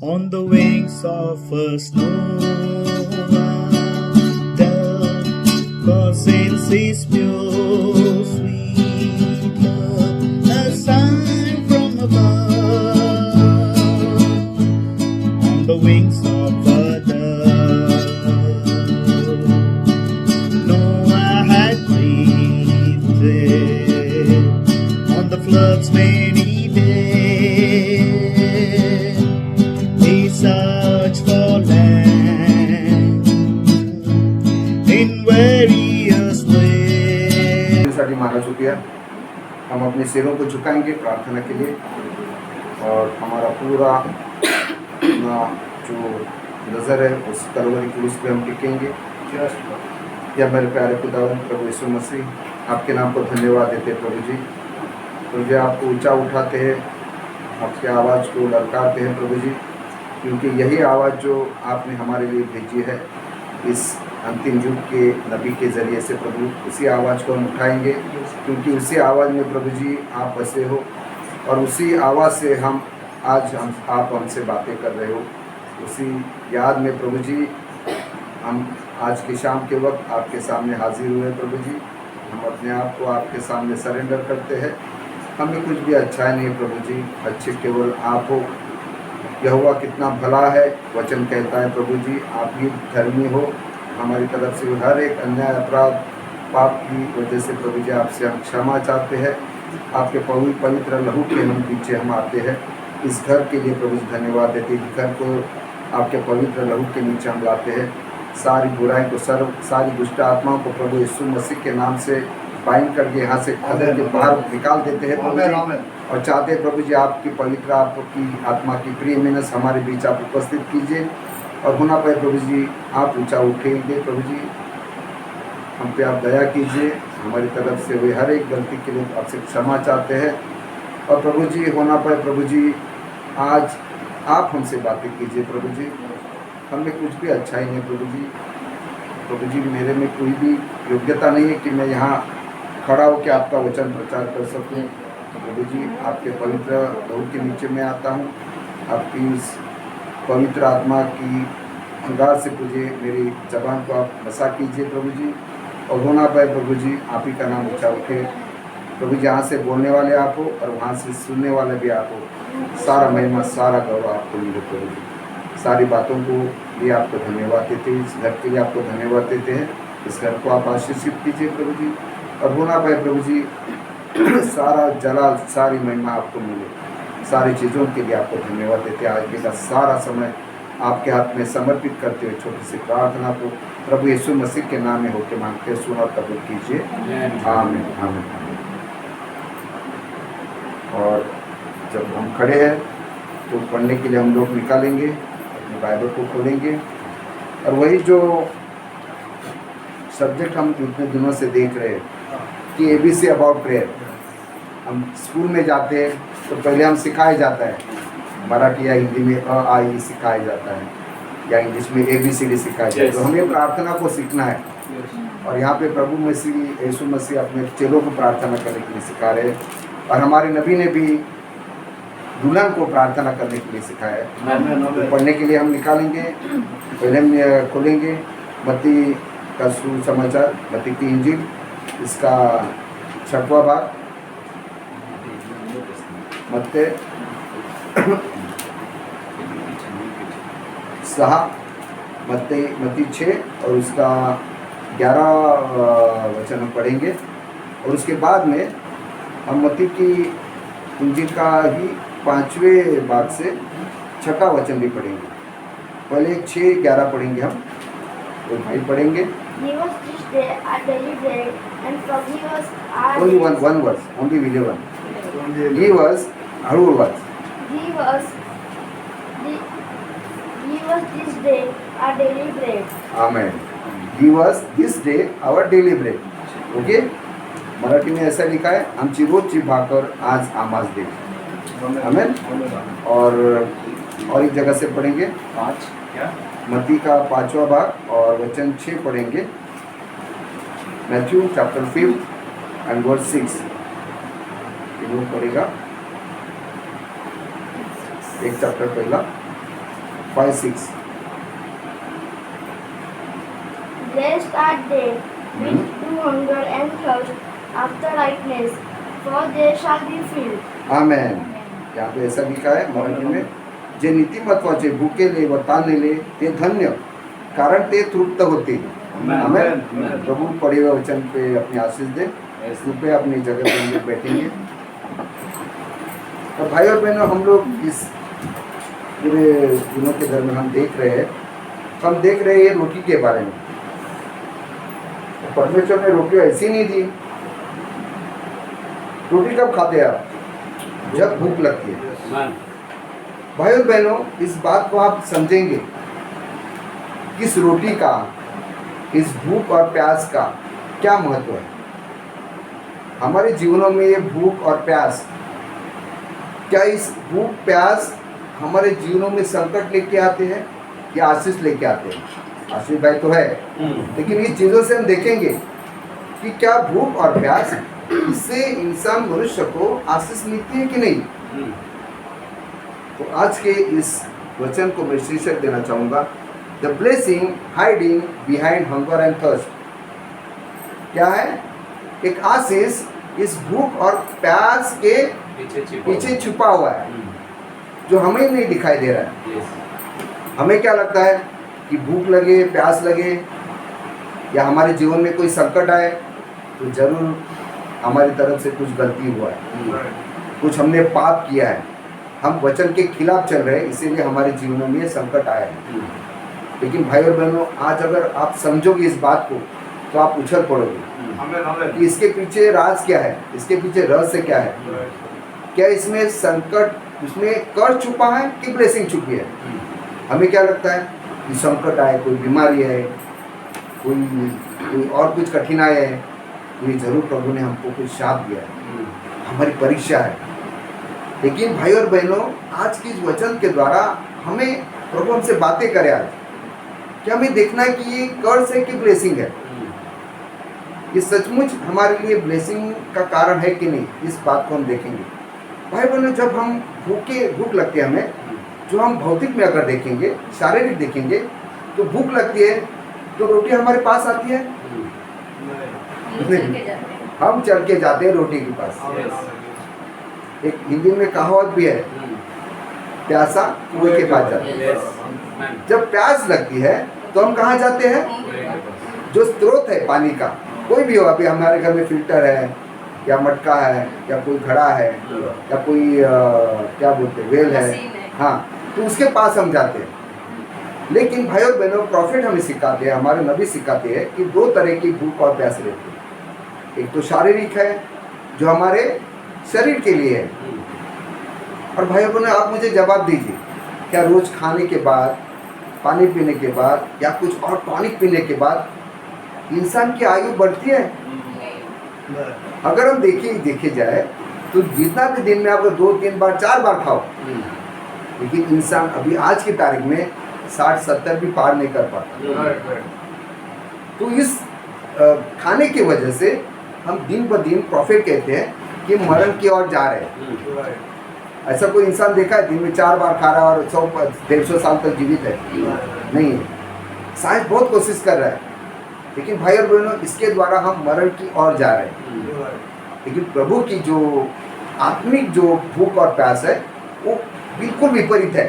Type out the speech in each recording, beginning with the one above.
On the wings of a snow dove, God sends His pure, sweet love, a sign from above. On the wings of a dove, Noah had lived there on the flood's many days. He searched for land in various ways. साठी मारा चुकिया हम अपने सिरों को झुकाएंगे प्रार्थना के लिए और हमारा पूरा अपना जो नज़र है उस तलवारी क्रूस पे हम टिकेंगे। या मेरे प्यारे खुदावन प्रभु यीशु मसीह, आपके नाम को धन्यवाद देते प्रभु जी। प्रभु जी, आपको ऊंचा उठाते हैं, आपके आवाज़ को ललकारते हैं प्रभु जी, क्योंकि यही आवाज़ जो आपने हमारे लिए भेजी है इस अंतिम युग के नबी के ज़रिए से प्रभु, उसी आवाज़ को हम उठाएंगे, क्योंकि उसी आवाज़ में प्रभु जी आप बसे हो और उसी आवाज़ से हम आज आप हमसे बातें कर रहे हो। उसी याद में प्रभु जी हम आज की शाम के वक्त आपके सामने हाजिर हुए प्रभु जी। हम अपने आप को आपके सामने सरेंडर करते हैं। हमें कुछ भी अच्छा नहीं प्रभु जी, अच्छे केवल आप हो। यहोवा कितना भला है, वचन कहता है प्रभु जी, आप ही धर्मी हो। हमारी तरफ से हर एक अन्याय अपराध पाप की वजह से प्रभु जी आपसे हम क्षमा चाहते हैं। आपके पवित्र लहू के हम पीछे हम आते हैं। इस घर के लिए प्रभु जी धन्यवाद देते हैं। घर को आपके पवित्र लहू के नीचे हम लाते हैं। सारी बुराई को सारी दुष्ट आत्माओं को प्रभु यीशु मसीह के नाम से बाइंड करके यहाँ से खदेड़ के बाहर निकाल देते हैं प्रभु जी। और चाहते हैं प्रभु जी आपकी पवित्र आपकी आत्मा की प्रिय मेहनत हमारे बीच आप उपस्थित कीजिए और होना पाए प्रभु जी आप ऊंचा उठेंगे प्रभु जी। हम पे आप दया कीजिए। हमारी तरफ से हुई हर एक गलती के लिए आपसे क्षमा चाहते हैं। और प्रभु जी होना पाए प्रभु जी आज आप हमसे बातें कीजिए प्रभु जी। हमें कुछ भी अच्छा ही नहीं प्रभु जी। प्रभु जी, मेरे में कोई भी योग्यता नहीं है कि मैं यहाँ खड़ा होकर आपका वचन प्रचार कर सकूँ। प्रभु जी, आपके पवित्र लहू के नीचे मैं आता हूँ। आपकी इस पवित्र आत्मा की अंगार से मुझे मेरी जबान को आप बसा कीजिए प्रभु जी। और होना पाए प्रभु जी आप ही का नाम ऊँचा उठे प्रभु जी। यहाँ से बोलने वाले आप हो और वहाँ से सुनने वाले भी आप हो। सारा महिमा सारा गौरव आपको मिले प्रभु जी। सारी बातों को लिए आपको धन्यवाद देते हैं। इस घर के लिए आपको धन्यवाद देते हैं। इस घर को आप आशीषित कीजिए प्रभु जी। और होना पाए प्रभु जी सारा जलाल सारी महिमा आपको मिले। सारी चीज़ों के लिए आपको धन्यवाद देते हैं। आज का सारा समय आपके हाथ में समर्पित करते हुए छोटी सी प्रार्थना को प्रभु यीशु मसीह के नाम में होकर मांगते हैं, सुना और कबूल कीजिए। आमीन आमीन। और जब हम खड़े हैं तो पढ़ने के लिए हम लोग निकालेंगे, अपने बाइबल को खोलेंगे और वही जो सब्जेक्ट हम इतने दिनों से देख रहे हैं कि ABC अबाउट प्रेयर। हम स्कूल में जाते हैं तो पहले हम सिखाया जाता है मराठी या हिंदी में अ आ ई सिखाया जाता है या इंग्लिश में ABCD सिखाया जाता है। तो हमें प्रार्थना को सीखना है और यहाँ पे प्रभु मसीह यीशु मसीह अपने चेलों को प्रार्थना करने के लिए सिखा रहे हैं। और हमारे नबी ने भी दुल्हन को प्रार्थना करने के लिए सिखाया है। तो पढ़ने के लिए हम निकालेंगे। पहले हम खोलेंगे मत्ती का सुसमाचार, मत्ती की इंजील, इसका 6वां भाग। मत्ती 6, मत्ती 6 और उसका 11 वचन हम पढ़ेंगे। और उसके बाद में हम मत्ती की इंजील का ही 5वें भाग से 6वां वचन भी पढ़ेंगे। पहले 6-11 पढ़ेंगे हम, तो भाई पढ़ेंगे। Only one verse, only video one. He was हळू verse. He was this day our daily bread. Amen. He was this day our daily bread. Okay? Marathi में ऐसा लिखा है, आमची रोजची भाकर आज आम्हास दे। आमेन। और एक जगह से पढ़ेंगे 5 क्या मत्ती का 5वां भाग और वचन 6 पढ़ेंगे। मैथ्यू चैप्टर 5 एंड वर्स 6 पढ़ेगा। एक चैप्टर पहला 5-6 Blessed are they which do hunger and thirst after righteousness, for they shall be filled. आमेन। यहाँ पे ऐसा लिखा है मराठी में, जे नीतिमत्वाचे भुकेले व ताणलेले ते धन्य, कारण ते तृप्त होतील। आमेन। प्रभु पढ़े हुए वचन पे अपनी आशीष दे। कृपया अपनी जगह पे हम लोग बैठेंगे। और भाई और बहनों, हम लोग इस पूरे दिनों के दरमियान हम देख रहे हैं ये रोटी के बारे में। परमेश्वर ने रोटी ऐसी नहीं दी। रोटी कब खाते हैं आप? जब भूख लगती है। भाई और बहनों, इस बात को आप समझेंगे, इस रोटी का, इस भूख और प्यास का क्या महत्व है हमारे जीवनों में। ये भूख और प्यास, क्या इस भूख प्यास हमारे जीवनों में संकट लेके आते हैं या आशीष लेके आते हैं? आशीष भाई तो है, लेकिन इस चीज़ों से हम देखेंगे कि क्या भूख और प्यास, इससे इंसान मनुष्य को आशीष मिलती है कि नहीं। तो आज के इस वचन को मैं शीर्षक देना चाहूँगा, the blessing hiding behind hunger and thirst. क्या है? एक आशीष इस भूख और प्यास के पीछे छुपा हुआ है, जो हमें नहीं दिखाई दे रहा है। हमें क्या लगता है कि भूख लगे, प्यास लगे, या हमारे जीवन में कोई संकट आए तो जरूर हमारी तरफ से कुछ गलती हुआ है, कुछ हमने पाप किया है, हम वचन के खिलाफ चल रहे हैं, इसीलिए हमारे जीवनों में ये संकट आया है। लेकिन भाई और बहनों, आज अगर आप समझोगे इस बात को तो आप उछल पड़ोगे कि इसके पीछे राज क्या है, इसके पीछे रहस्य क्या है। क्या इसमें संकट, इसमें कर्ज छुपा है कि ब्लेसिंग छुपी है? हमें क्या लगता है कि संकट आए, कोई बीमारी है, कोई और कुछ कठिनाई है, तो ये जरूर प्रभु ने हमको कुछ शाप दिया है, हमारी परीक्षा है। लेकिन भाई और बहनों, आज की इस वचन के द्वारा हमें प्रभु हमसे बातें करे। आज क्या हमें देखना है कि ये कर्ज है कि ब्लेसिंग है, ये सचमुच हमारे लिए ब्लेसिंग का कारण है कि नहीं, इस बात को हम देखेंगे। भाई बहनों, जब हम भूख लगती है हमें, जो हम भौतिक में अगर देखेंगे, शारीरिक देखेंगे, तो भूख लगती है तो रोटी हमारे पास आती है, हम चल के जाते हैं रोटी के पास। एक हिंदी में कहावत भी है, प्यासा कुएं के पास जाता है। जब प्यास लगती है तो हम कहाँ जाते हैं? जो स्रोत है पानी का, कोई भी हो, अभी हमारे घर में फिल्टर है या मटका है या कोई घड़ा है या कोई क्या बोलते हैं, वेल है, हाँ, तो उसके पास हम जाते हैं। लेकिन भाई और बहनों, प्रॉफिट हमें सिखाते हैं, हमारे नबी सिखाते हैं कि दो तरह की भूख और प्यास रहती है। एक तो शारीरिक है, जो हमारे शरीर के लिए है। और भाई और बहनों, आप मुझे जवाब दीजिए, क्या रोज खाने के बाद, पानी पीने के बाद या कुछ और टॉनिक पीने के बाद इंसान की आयु बढ़ती है? अगर हम देखे जाए तो जितना भी दिन में आप 2, 3 बार, 4 बार खाओ, लेकिन इंसान अभी आज की तारीख में 60-70 भी पार नहीं कर पाता। तो इस खाने की वजह से हम दिन ब दिन प्रॉफिट कहते हैं कि मरण की ओर जा रहे हैं। ऐसा कोई इंसान देखा है दिन में 4 बार खा रहा है और 100-150 साल तक जीवित है? नहीं है। साइंस बहुत कोशिश कर रहा है, लेकिन भाई और बहनों, इसके द्वारा हम मरण की ओर जा रहे हैं। लेकिन प्रभु की जो आत्मिक जो भूख और प्यास है, वो बिल्कुल विपरीत है।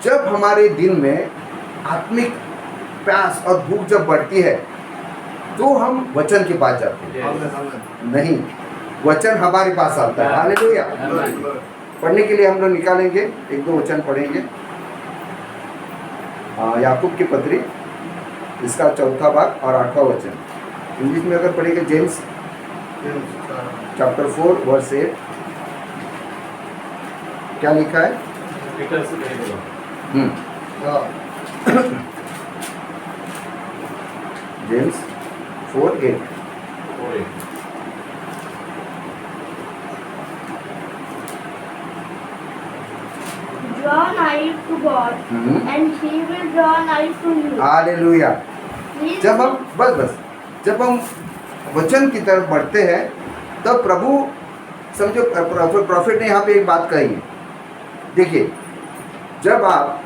जब हमारे दिल में आत्मिक प्यास और भूख जब बढ़ती है तो हम वचन के पास जाते हैं। नहीं, वचन हमारे पास आता है। हालेलुया। पढ़ने के लिए हम लोग निकालेंगे, 1-2 वचन पढ़ेंगे। याकूब की पत्री, इसका 4था भाग और 8वां वचन। इंग्लिश में अगर पढ़ेंगे, जेम्स चैप्टर 4 वर्स 8। क्या लिखा है? James 4:8। Draw nigh to God, and He will draw nigh to you. Hallelujah. Please जब हम जब हम वचन की तरफ बढ़ते हैं, तब प्रभु, समझो, प्रॉफिट ने यहाँ पे एक बात कही है। देखिए, जब आप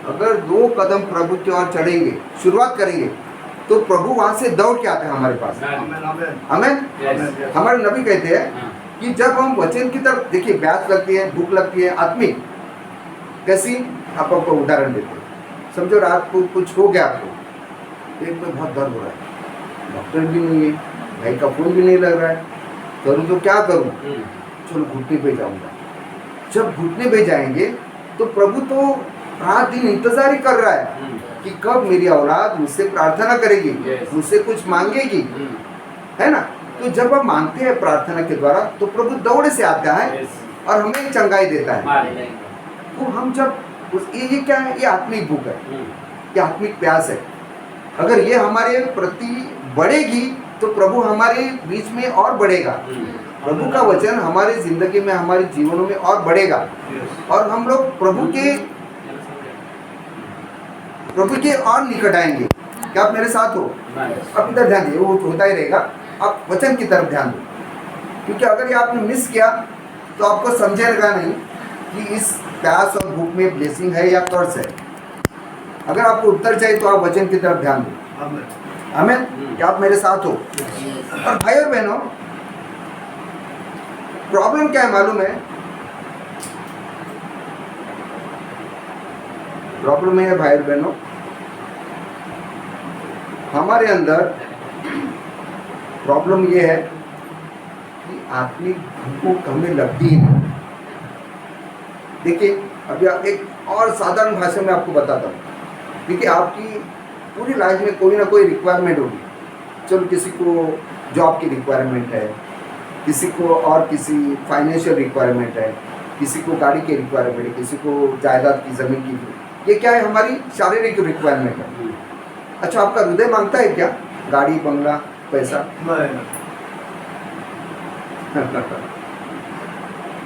अगर 2 कदम प्रभु की ओर चढ़ेंगे, शुरुआत करेंगे, तो प्रभु वहां से दौड़ के आते हैं हमारे पास। आमेन आमेन हमें Yes. हमारे नबी कहते हैं कि जब हम वचन की तरफ देखिए, प्यास लगती है, भूख लगती है आत्मिक, कैसी, आपको उदाहरण देते हैं। समझो रात को कुछ हो गया, आपको पेट में बहुत दर्द हो रहा है, डॉक्टर भी नहीं है, भाई का फोन भी नहीं लग रहा है, करूँ तो क्या करूँ, चलो घुटने पे जाऊंगा। जब घुटने पे जाएंगे तो प्रभु तो रात दिन इंतजार ही कर रहा है कि कब मेरी औलाद मुझसे प्रार्थना करेगी, Yes. मुझसे कुछ मांगेगी, है ना। तो जब हम मांगते हैं प्रार्थना के द्वारा, तो प्रभु दौड़े से आता है और हमें चंगाई देता है। तो हम जब ये क्या है, ये आत्मिक भूख है, ये आत्मिक प्यास है। अगर ये हमारे प्रति बढ़ेगी तो प्रभु हमारे बीच में और बढ़ेगा, प्रभु का वचन हमारे जिंदगी में, हमारे जीवनों में और बढ़ेगा, Yes. और हम लोग प्रभु के और निकट आएंगे। क्या आप मेरे साथ हो? अब इधर ध्यान दिए, वो होता ही रहेगा। आप वचन की तरफ ध्यान दो, क्योंकि अगर ये आपने मिस किया तो आपको समझेगा नहीं कि इस प्यास और भूख में ब्लेसिंग है या कर्स है। अगर आपको उत्तर चाहिए तो आप वचन की तरफ ध्यान दो। आमेन आमेन। क्या आप मेरे साथ हो? और भाई और बहनों, प्रॉब्लम क्या है मालूम है? प्रॉब्लम है भाई और बहनों, हमारे अंदर प्रॉब्लम ये है कि आत्मिक भूख हमें लगती ही नहीं। देखिए, अभी आप एक और साधारण भाषा में आपको बताता हूँ। देखिए, आपकी पूरी लाइफ में कोई ना कोई रिक्वायरमेंट होगी। चलो, किसी को जॉब की रिक्वायरमेंट है, किसी को और किसी फाइनेंशियल रिक्वायरमेंट है, किसी को गाड़ी की रिक्वायरमेंट है, किसी को जायदाद की, ज़मीन की। ये क्या है? हमारी शारीरिक रिक्वायरमेंट है। अच्छा, आपका हृदय मांगता है क्या गाड़ी, बंगला, पैसा?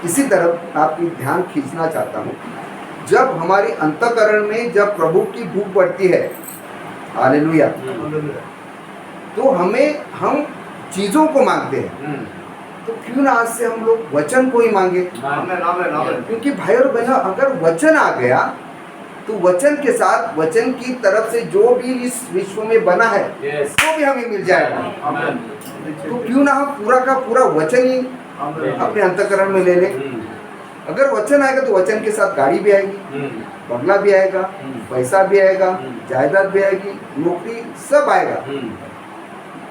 इसी तरफ आपकी ध्यान खींचना चाहता हूँ। जब हमारे अंतःकरण में जब प्रभु की भूख बढ़ती है, हालेलुया, तो हम चीज़ों को मांगते हैं। तो क्यों ना आज से हम लोग वचन को ही मांगे? आमेन आमेन आमेन क्योंकि भाई और बहनों, अगर वचन आ गया तो वचन के साथ, वचन की तरफ से जो भी इस विश्व में बना है वो भी हमें मिल जाएगा। आमेन तो क्यों ना हम पूरा का पूरा वचन ही आमेन अपने अंतःकरण में ले लें। अगर वचन आएगा तो वचन के साथ गाड़ी भी आएगी, बंगला भी आएगा, पैसा भी आएगा, जायदाद भी आएगी, नौकरी सब आएगा।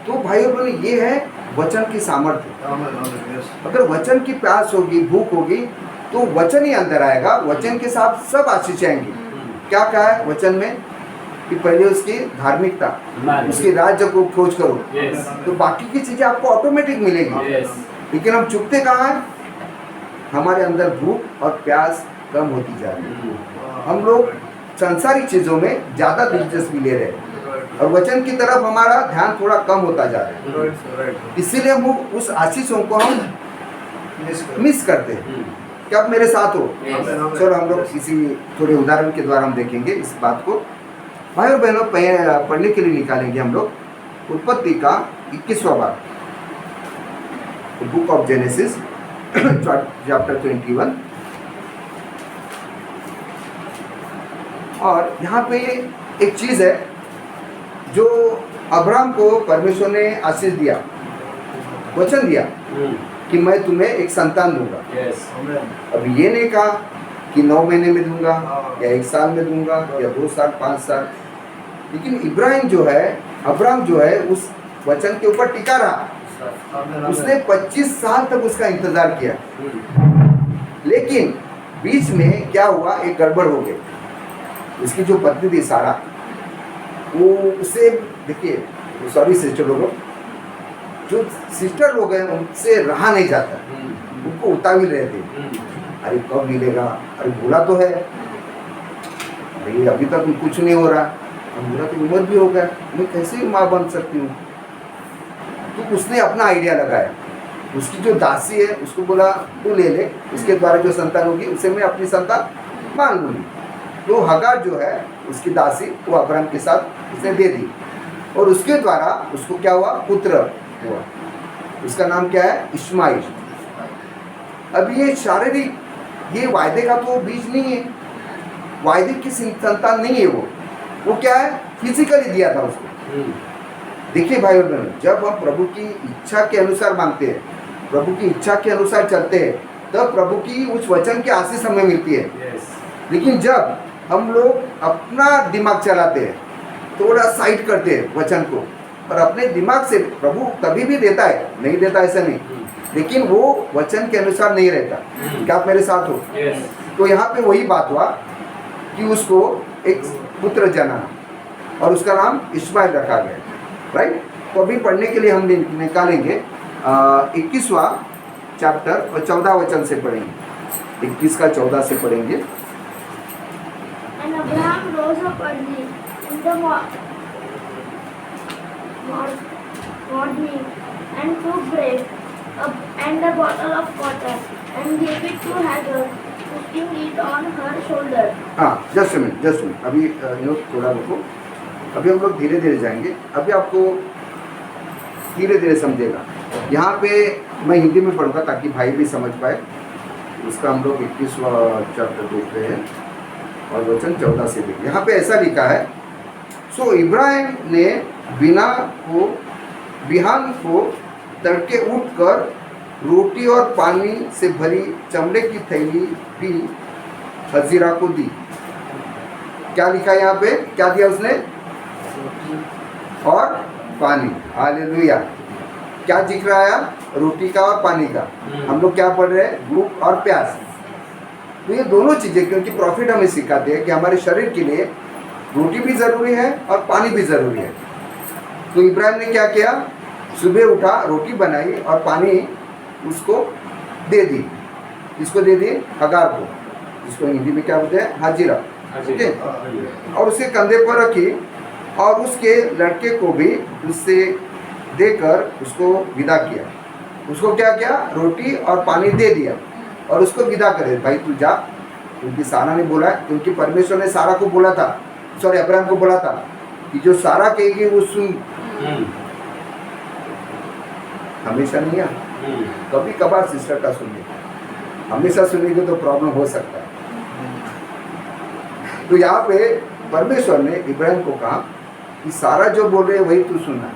तो भाई और बहनों, ये है वचन की सामर्थ्य। आमेन आमेन यस अगर वचन की प्यास होगी, भूख होगी, तो वचन ही अंदर आएगा, वचन के साथ सब आशीष आएंगी। क्या कहा है वचन में कि पहले उसकी धार्मिकता, उसके राज्य को खोज करो, तो बाकी की चीजें आपको ऑटोमेटिक मिलेगी। लेकिन हम चुकते कहाँ हैं? हमारे अंदर भूख और प्यास कम होती जा रही है। हम लोग सांसारिक चीजों में ज्यादा दिलचस्पी ले रहे हैं और वचन की तरफ हमारा ध्यान थोड़ा कम होता जा रहा है। इसीलिए हम उस आशीषों को हम मिस करते हैं। क्या आप मेरे साथ हो? चलो, हम लोग किसी थोड़े उदाहरण के द्वारा हम देखेंगे इस बात को। भाई और बहनों, पढ़ने के लिए निकालेंगे हम लोग उत्पत्ति का 21वां भाग, बुक ऑफ जेनेसिस चैप्टर 21। और यहाँ पे एक चीज़ है जो अब्राहम को परमेश्वर ने आशीष दिया, वचन दिया कि मैं तुम्हें एक संतान दूंगा। अभी ये नहीं कहा कि 9 महीने में दूंगा या 1 साल में दूंगा या 2 साल, 5 साल। लेकिन अब्राहम जो है उस वचन के ऊपर टिका रहा। उसने 25 साल तक उसका इंतजार किया। लेकिन बीच में क्या हुआ? एक गड़बड़ हो गई। उसकी जो पत्नी थी सारा, वो उसे, देखिए, सॉरी सिस्टर लोगों, जो सिस्टर लोग हैं उनसे रहा नहीं जाता, उनको उताविल रहे थे। अरे कब मिलेगा? अरे बोला तो है, अरे अभी तक कुछ नहीं हो रहा, अब बोला तो उम्र भी हो गया, मैं कैसे माँ बन सकती हूँ? तो उसने अपना आइडिया लगाया। उसकी जो दासी है उसको बोला तू ले ले, उसके द्वारा जो संतान होगी उसे मैं अपनी संतान मान लूँगी। तो हगार जो है उसकी दासी, वो अब्राहम के साथ उसने दे दी और उसके द्वारा उसको क्या हुआ? पुत्र हुआ। उसका नाम क्या है? इस्माइल। अब ये शारीरिक, ये वायदे का तो बीज नहीं है, वायदे की संतान नहीं है वो क्या है, फिजिकली दिया था उसको। देखिए भाई और बहनों, जब हम प्रभु की इच्छा के अनुसार मांगते हैं, प्रभु की इच्छा के अनुसार चलते हैं, तब प्रभु की उस वचन की आशीष हमें मिलती है। लेकिन जब हम लोग अपना दिमाग चलाते हैं, थोड़ा साइड करते हैं वचन को, और अपने दिमाग से, प्रभु तभी भी देता है, नहीं देता ऐसा नहीं, लेकिन वो वचन के अनुसार नहीं रहता। क्या आप मेरे साथ हो? तो यहाँ पे वही बात हुआ कि उसको एक पुत्र जना और उसका नाम इस्माइल रखा गया, राइट। तो अभी पढ़ने के लिए हम निकालेंगे 21वां चैप्टर और 14 वचन से पढ़ेंगे, 21 का 14 से पढ़ेंगे। And Abraham rose up early in the morning and took bread and a bottle of water and gave it to Hagar, putting it on her shoulder. हाँ, जस्ट मिनट अभी थोड़ा रुको, अभी हम लोग धीरे धीरे जाएंगे, अभी आपको धीरे धीरे समझेगा। यहाँ पे मैं हिंदी में पढ़ूंगा ताकि भाई भी समझ पाए। उसका हम लोग 21वां चैप्टर देख रहे हैं और वचन 14 से देखिए। यहाँ पे ऐसा लिखा है, सो इब्राहिम ने बिहान को तड़के उठकर रोटी और पानी से भरी चमड़े की थैली भी हजीरा को दी। क्या लिखा है यहाँ पे, क्या दिया उसने? और पानी। हालेलुया। क्या जिक्र आया? रोटी का और पानी का। हम लोग क्या पढ़ रहे हैं? भूख और प्यास। तो ये दोनों चीज़ें, क्योंकि प्रॉफिट हमें सिखाते हैं कि हमारे शरीर के लिए रोटी भी ज़रूरी है और पानी भी ज़रूरी है। तो इब्राहिम ने क्या किया? सुबह उठा, रोटी बनाई और पानी उसको दे दी। इसको दे दी? हगार को, जिसको हिंदी में क्या बोलते हैं? हाजिरा। ओके। और उसके कंधे पर रखी और उसके लड़के को भी उससे देकर उसको विदा किया। उसको क्या किया? रोटी और पानी दे दिया और उसको विदा करे, भाई तू जा। क्योंकि सारा ने बोला, क्योंकि परमेश्वर ने सारा को बोला था, सॉरी अब्राहम को बोला था कि जो सारा कहेगी वो सुन। हमेशा नहीं है, कभी कभार सिस्टर का सुनिए, हमेशा सुनेंगे तो प्रॉब्लम हो सकता है। तो यहाँ पे परमेश्वर ने इब्राहिम को कहा कि सारा जो बोल रहे हैं वही तू सुनना है।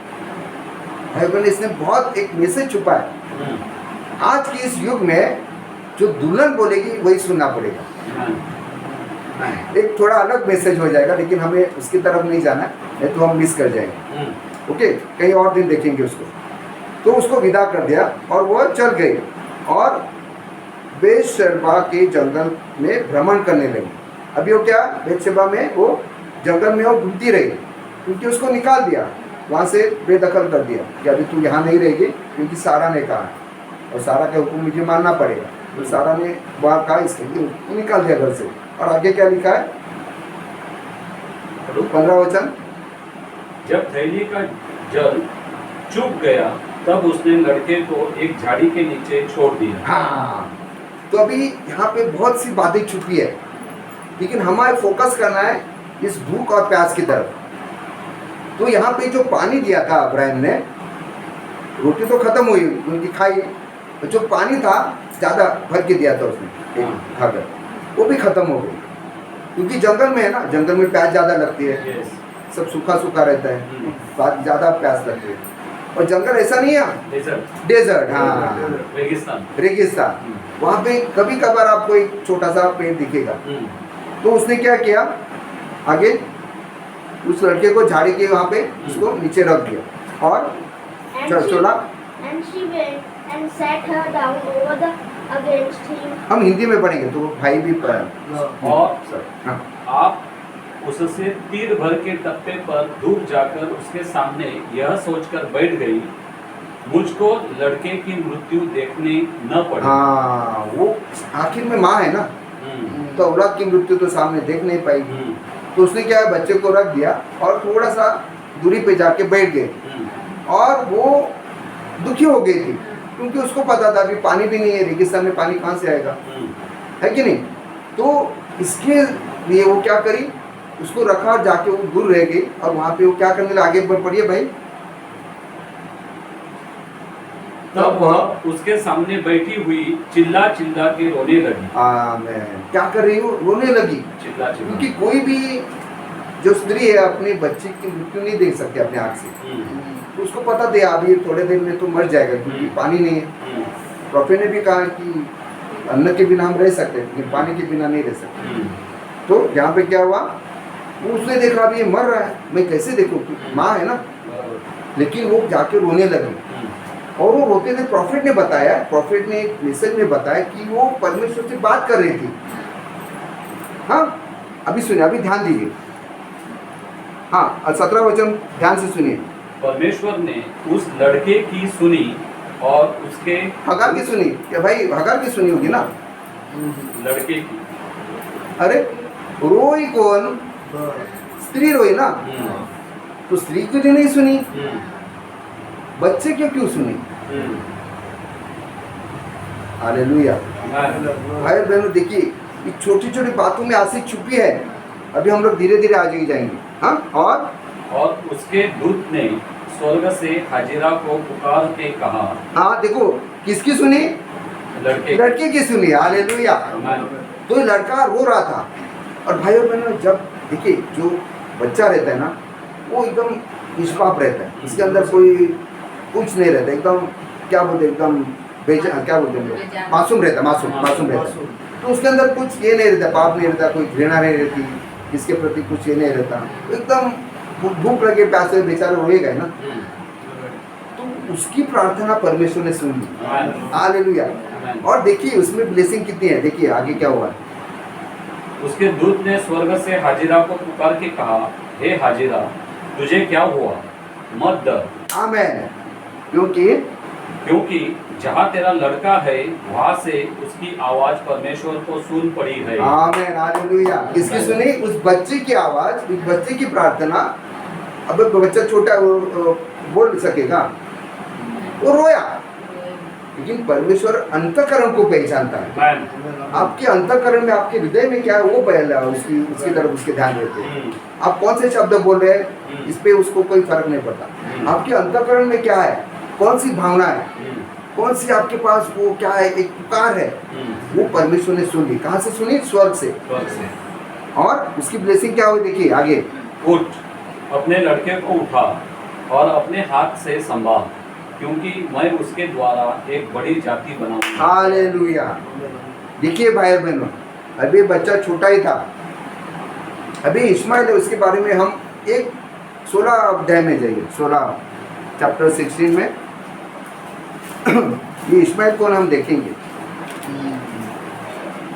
इसने बहुत एक मैसेज छुपा है। आज के इस युग में जो दुल्हन बोलेगी वही सुनना पड़ेगा। एक थोड़ा अलग मैसेज हो जाएगा, लेकिन हमें उसकी तरफ नहीं जाना, नहीं तो हम मिस कर जाएंगे। ओके, कहीं और दिन देखेंगे उसको। तो उसको विदा कर दिया और वो चल गई और बेशेबा के जंगल में भ्रमण करने लगी। अभी वो क्या, बेशेबा में वो जंगल में वो घूमती रही, क्योंकि उसको निकाल दिया वहाँ से, बेदखल कर दिया कि अभी तू यहाँ नहीं रहेगी, क्योंकि सारा ने कहा और सारा का हुक्म मुझे मानना पड़ेगा। तो सारा ने वहाँ कहा, इसके लिए निकाल दिया घर से। और आगे क्या लिखा है? 15 वचन। जब थैली का जल चूक गया तब उसने लड़के को एक झाड़ी के नीचे छोड़ दिया। हाँ, तो अभी यहाँ पे बहुत सी बातें छुपी है, लेकिन हमारे फोकस करना है इस भूख और प्यास की तरफ। तो यहाँ पे जो पानी दिया था अब्राहम ने, रोटी तो खत्म हुई उनकी खाई, तो जो पानी था ज़्यादा भर के दिया था उसने खाकर, वो भी खत्म हो गई। क्योंकि जंगल में है ना, जंगल में प्यास ज़्यादा लगती है, सब सूखा सूखा रहता है, ज़्यादा प्यास लगती है। और जंगल ऐसा नहीं है, डेजर्ट, हाँ, रेगिस्तान। वहाँ पे कभी कभार आपको एक छोटा सा पेड़ दिखेगा। तो उसने क्या किया, आगे उस लड़के को झाड़ी के वहाँ पे उसको नीचे रख दिया और छोड़ा। हम हिंदी में पढ़ेंगे तो भाई भी और आप उससे तीर भर के तख्ते पर दूर जाकर उसके सामने यह सोचकर बैठ गई, मुझको लड़के की मृत्यु देखने न पड़े। हाँ, वो आखिर में माँ है ना, तो औलाद की मृत्यु तो सामने देख नहीं पाएगी। तो उसने क्या है, बच्चे को रख दिया और थोड़ा सा दूरी पे जाके बैठ गए। और वो दुखी हो गई थी, क्योंकि उसको पता था अभी पानी भी नहीं है, रेगिस्तान में पानी कहाँ से आएगा, है कि नहीं। तो इसके लिए वो क्या करी, उसको रखा और जाके वो दूर रह गई। और वहाँ पे वो क्या करने लगा, आगे बढ़ पड़िए भाई। तब वह उसके सामने बैठी हुई चिल्ला चिल्ला के रोने लगी। आमेन। क्या कर रही हो? रोने लगी। चिल्ला चिल्ला। क्योंकि कोई भी जो स्त्री है अपने बच्चे की मृत्यु नहीं देख सकती अपने आँख से। तो उसको पता था अभी थोड़े दिन में तो मर जाएगा क्योंकि पानी नहीं है। प्रॉफिट ने भी कहा कि अन्न के बिना हम रह सकते हैं लेकिन पानी के बिना नहीं रह सकते। तो यहाँ पे क्या हुआ, उसने देखा अभी ये मर रहा है, मैं कैसे देखूँ, माँ है ना। लेकिन वो जाके रोने लगी और वो रोते थे। प्रॉफिट ने बताया, प्रॉफिट ने एक मैसेज में बताया कि वो परमेश्वर से बात कर रही थी। हाँ अभी सुनिए, अभी ध्यान दीजिए। हाँ 17 वचन ध्यान से सुनिए। परमेश्वर ने उस लड़के की सुनी और उसके हगार की सुनी क्या भाई? हगार की सुनी होगी ना, लड़के की। अरे रोई कौन? स्त्री रोई ना, तो स्त्री क्यों जो नहीं सुनी? बच्चे क्यों सुनी? हालेलुया। भाई बहनों देखिए, ये छोटी छोटी बातों में आशीष छुपी है। अभी हम लोग धीरे धीरे आगे जाएंगे। हाँ और उसके दूत ने स्वर्ग से हाजिरा को पुकार के कहा। हाँ देखो, किसकी सुनी? लड़के की सुनी। हालेलुया। तो ये लड़का रो रहा था। और भाइयों बहनों, जब देखिए जो बच्चा रहता है ना, वो एकदम निष्पाप रहता है, इसके अंदर कोई कुछ नहीं रहता, एकदम क्या बोलते, एकदम क्या बोलते हैं, मासूम रहता, मासूम रहता। तो उसके अंदर कुछ ये नहीं रहता, पाप नहीं रहता, कोई घृणा नहीं रहती, इसके प्रति कुछ ये नहीं रहता, एकदम भूख लगे प्यासे बेचारा रोएगा ना। तो उसकी प्रार्थना परमेश्वर ने सुन ली। हालेलुया। और देखिए उसमें ब्लेसिंग कितनी है, देखिए आगे क्या हुआ। उसके दूत ने स्वर्ग से हाजिरा को पुकार के कहा, हे हाजिरा, तुझे क्या हुआ? मत डर। आमेन। क्योंकि जहाँ तेरा लड़का है वहाँ से उसकी आवाज परमेश्वर को सुन पड़ी है। आमेन। हालेलुया। किसकी सुनी? उस बच्चे की आवाज, उस बच्चे की प्रार्थना। अब बच्चा छोटा बोल सकेगा, वो रोया, लेकिन परमेश्वर अंतःकरण को पहचानता है। आपके अंतःकरण में, आपके हृदय में क्या है वो पहला उसकी तरफ उसके ध्यान देते हैं। आप कौन से शब्द बोल रहे हैं इस पे उसको कोई फर्क नहीं पड़ता। आपके अंतःकरण में क्या है, कौन सी भावना है, कौन सी आपके पास वो क्या है, एक पुकार है, वो परमेश्वर ने सुन ली। कहाँ से सुनी? स्वर्ग से। और उसकी ब्लेसिंग क्या हुई देखिए आगे। उठ, अपने लड़के को उठा और अपने हाथ से संभाल, क्योंकि मैं उसके द्वारा एक बड़ी जाति बनाऊंगा। हालेलुया। देखिए भाई बहनों, अभी बच्चा छोटा ही था, अभी इस्माइल है, उसके बारे में हम एक 16 अध्याय में जाइए, 16 चैप्टर 16 में ये इस्माइल को हम देखेंगे।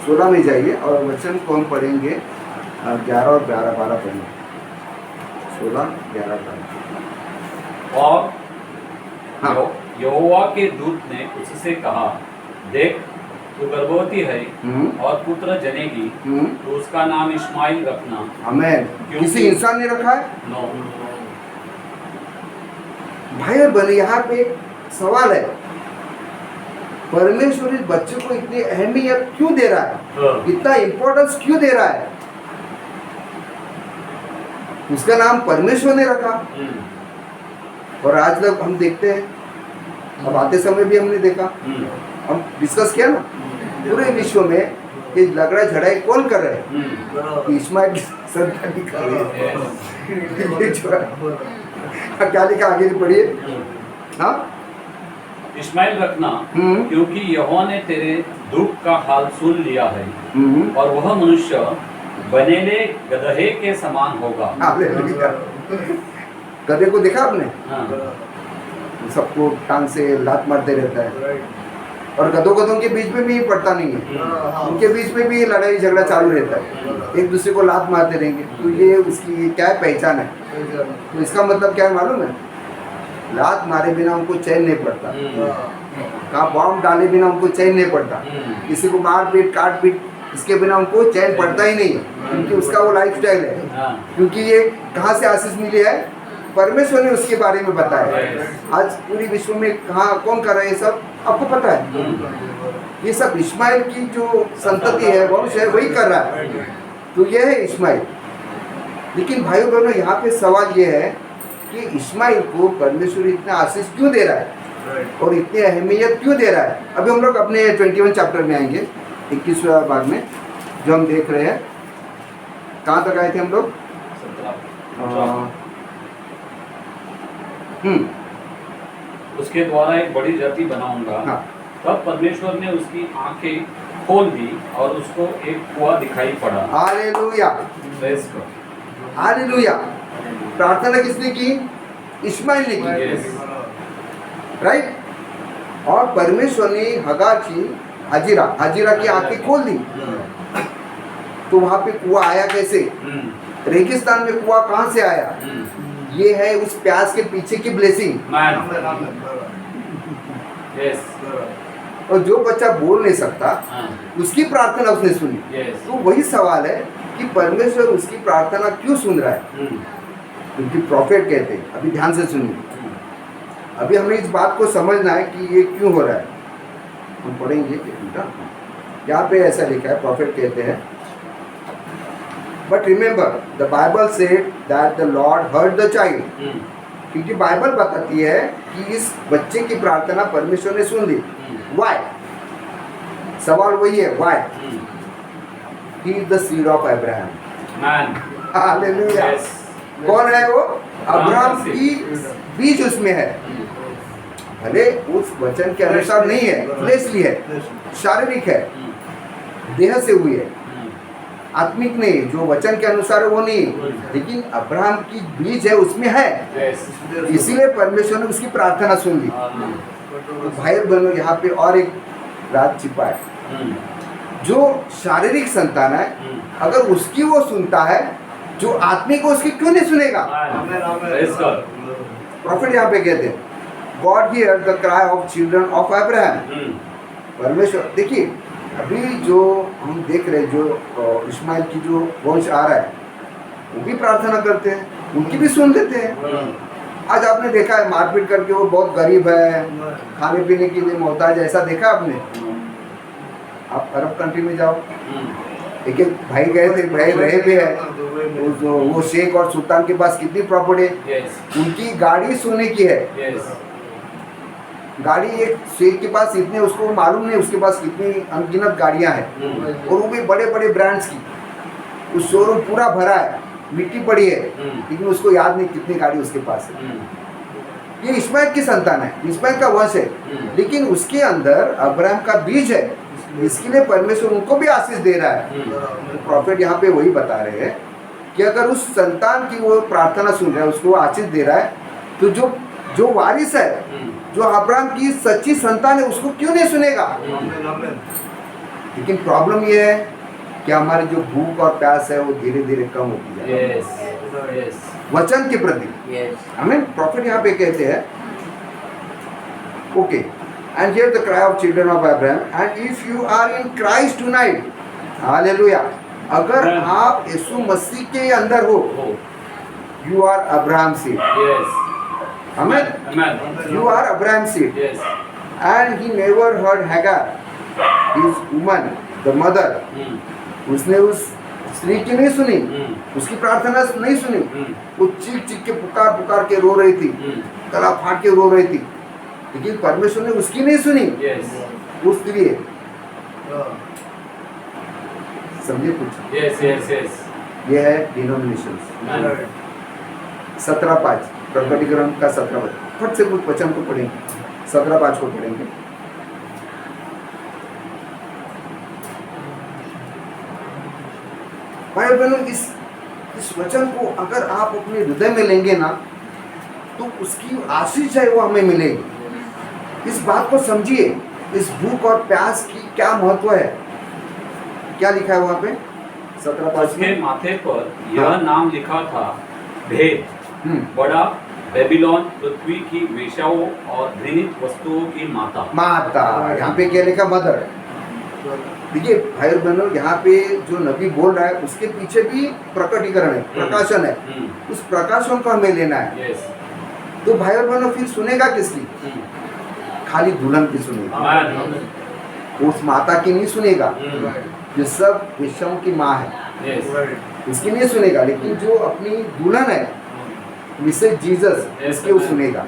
16 में जाइए और वचन को हम पढ़ेंगे 11 और 12 पढ़ेंगे। 16, 11, 12। और हाँ। यहोवा के दूत ने उससे कहा, देख तू गर्भवती है और पुत्र जनेगी, तो उसका नाम इस्माइल रखना। आमेन। किसी इंसान ने रखा है? नो। भाई और बहन, यहाँ पे एक सवाल है, परमेश्वर इस बच्चे को इतनी अहमियत क्यों दे रहा है, इतना इम्पोर्टेंस क्यों दे रहा है? उसका नाम परमेश्वर ने रखा। और आज तक हम देखते हैं, अब आते समय भी हमने देखा, हम डिस्कस किया ना, पूरे विश्व में ये झगड़ा झड़ाई कौन कर रहे हैं? इस्माइल की संतान कर रहे हैं। क्या लिखा आगे पढ़िए। हाँ, इस्माइल रखना, क्योंकि यहोवा ने तेरे दुख का हाल सुन लिया है और वह मनुष्य बनेले गदहे के समान होगा। गधे को देखा आपने? हाँ। सबको टांग से लात मारते रहता है, और गधों के बीच में भी पड़ता नहीं है, उनके बीच में भी लड़ाई झगड़ा चालू रहता है, एक दूसरे को लात मारते रहेंगे। तो ये उसकी क्या है, पहचान है। तो इसका मतलब क्या है मालूम है? लात मारे बिना उनको चैन नहीं पड़ता, कहाँ बॉम्ब डाले बिना उनको चैन नहीं पड़ता, किसी को मार पीट काट पीट इसके बिना उनको चैन पड़ता ही नहीं है, क्योंकि उसका वो लाइफ स्टाइल है। क्योंकि ये कहाँ से आशीष मिली है? परमेश्वर ने उसके बारे में बताया। आज पूरी विश्व में कहाँ कौन कर रहा है ये सब, आपको पता है? ये सब इस्माइल की जो संतति है, वंश है, वही कर रहा है। तो ये है इस्माइल। लेकिन भाइयों बहनों, यहाँ पे सवाल ये है कि इस्माइल को परमेश्वर इतना आशीष क्यों दे रहा है? और इतनी अहमियत क्यों दे रहा है। अभी हम लोग अपने 21 चैप्टर में आएंगे, 21वें भाग में जो हम देख रहे हैं। कहाँ तक आए थे हम लोग? 17। उसके द्वारा एक बड़ी जाति बनाऊंगा। हाँ। तब परमेश्वर ने उसकी आंखें खोल दी और उसको एक कुआं दिखाई पड़ा। Hallelujah, praise God. हालेलुया। प्रार्थना किसने की? इस्माइल ने की, यस। राइट। और परमेश्वर ने हगार की हाजिरा की आंखें खोल दी। तो वहां पे कुआं आया कैसे? रेगिस्तान में कुआं कहां से आया? ये है उस प्यास के पीछे की ब्लेसिंग। यस। और जो बच्चा बोल नहीं सकता उसकी प्रार्थना उसने सुनी। यस। तो वही सवाल है कि परमेश्वर उसकी प्रार्थना क्यों सुन रहा है? क्योंकि प्रॉफिट कहते हैं। अभी ध्यान से सुनिए, अभी हमें इस बात को समझना है कि ये क्यों हो रहा है। हम पढ़ेंगे यहाँ पे ऐसा लिखा है, प्रॉफिट कहते हैं, but remember the Bible said that the Lord heard the child. क्योंकि बाइबल बताती है कि इस बच्चे की प्रार्थना परमेश्वर ने सुन ली। वाई? सवाल वही है, why? He is the seed of Abraham. Hallelujah. कौन है वो? अब्राहम की बीज उसमें है। भले उस वचन के अनुसार नहीं है, फ्लेशली है, शारीरिक है, देह से हुई है, आत्मिक नहीं, जो वचन के अनुसार वो नहीं, लेकिन अब्राहम की बीज है उसमें है। इसीलिए परमेश्वर ने उसकी प्रार्थना सुन ली। तो भाई बहनों, यहाँ पे और एक राज छिपा है। जो शारीरिक संतान है, अगर उसकी वो सुनता है, जो आत्मिक उसकी क्यों नहीं सुनेगा? प्रॉफिट यहाँ पे कहते हैं God here the cry of children of Abraham. परमेश्वर, देखिए अभी जो हम देख रहे हैं, जो इस्माइल की जो वंश आ रहा है, वो भी प्रार्थना करते हैं, उनकी भी सुन लेते हैं। आज आपने देखा है मारपीट करके वो बहुत गरीब है, खाने पीने के लिए मोहताज है, ऐसा देखा आपने? आप अरब कंट्री में जाओ, एक एक भाई गए थे, भाई रहे भी है, वो शेख और सुल्तान के पास कितनी प्रॉपर्टी है, उनकी गाड़ी सोने की है। गाड़ी एक शेख के पास इतने, उसको मालूम नहीं उसके पास कितनी अनगिनत गाड़ियां हैं, और वो भी बड़े बड़े ब्रांड्स की। उस शोरूम पूरा भरा है, मिट्टी पड़ी है, लेकिन उसको याद नहीं कितनी गाड़ी उसके पास है। ये इस्माइल की संतान है, इस्माइल का वंश है, लेकिन उसके अंदर अब्राहम का बीज है। इसके लिए परमेश्वर उनको भी आशीष दे रहा है। तो प्रॉफिट यहाँ पे वही बता रहे हैं कि अगर उस संतान की वो प्रार्थना सुन रहा है, उसको आशीष दे रहा है, तो जो वारिस है, जो अब्राहम की सच्ची संतान है, उसको क्यों नहीं सुनेगा? लेकिन प्रॉब्लम ये है कि हमारी जो भूख और प्यास है वो धीरे धीरे कम होती है वचन के प्रति। हमें प्रॉफिट यहाँ पे कहते हैं, okay, and here the cry of children of Abraham, and if you are in Christ tonight, hallelujah, अगर आप यीशु मसीह के अंदर हो, you are Abraham seed. Amen. You are Abraham's seed. Yes. And he never heard Hagar, his woman, the mother. उसने उस स्त्री की नहीं सुनी, उसकी प्रार्थना नहीं सुनी। वो चीख चीख के पुकार के रो रही थी, गला फाड़ के रो रही थी, लेकिन परमेश्वर ने उसकी नहीं सुनी। वो स्त्री है, समझे कुछ? ये है डिनोमिनेशन। 17:5 प्रकटीकरण का 17 फट से कुछ वचन को पढ़ेंगे, 17:5 को पढ़ेंगे। भाई बहनों, इस वचन को अगर आप अपने हृदय में लेंगे ना, तो उसकी आशीष है वो हमें मिलेगी। इस बात को समझिए, इस भूख और प्यास की क्या महत्व है। क्या लिखा है वहां पे 17:5 में? माथे पर यह नाम लिखा था, भेद, बड़ा बेबीलोन, पृथ्वी की वेश्याओं और घृणित वस्तुओं की माता। यहाँ पे क्या लिखा? मदर। देखिए भाई बहनों, यहाँ पे जो नबी बोल रहा है उसके पीछे भी प्रकटीकरण है, प्रकाशन है। उस प्रकाशन को हमें लेना है। तो भाई बहनों, फिर सुनेगा किसकी? खाली दुल्हन की सुनेगा, उस माता की नहीं सुनेगा जो सब विषयों की माँ है, उसकी नहीं सुनेगा। लेकिन जो अपनी दुल्हन है, मिसेज जीसस, इसके वो सुनेगा।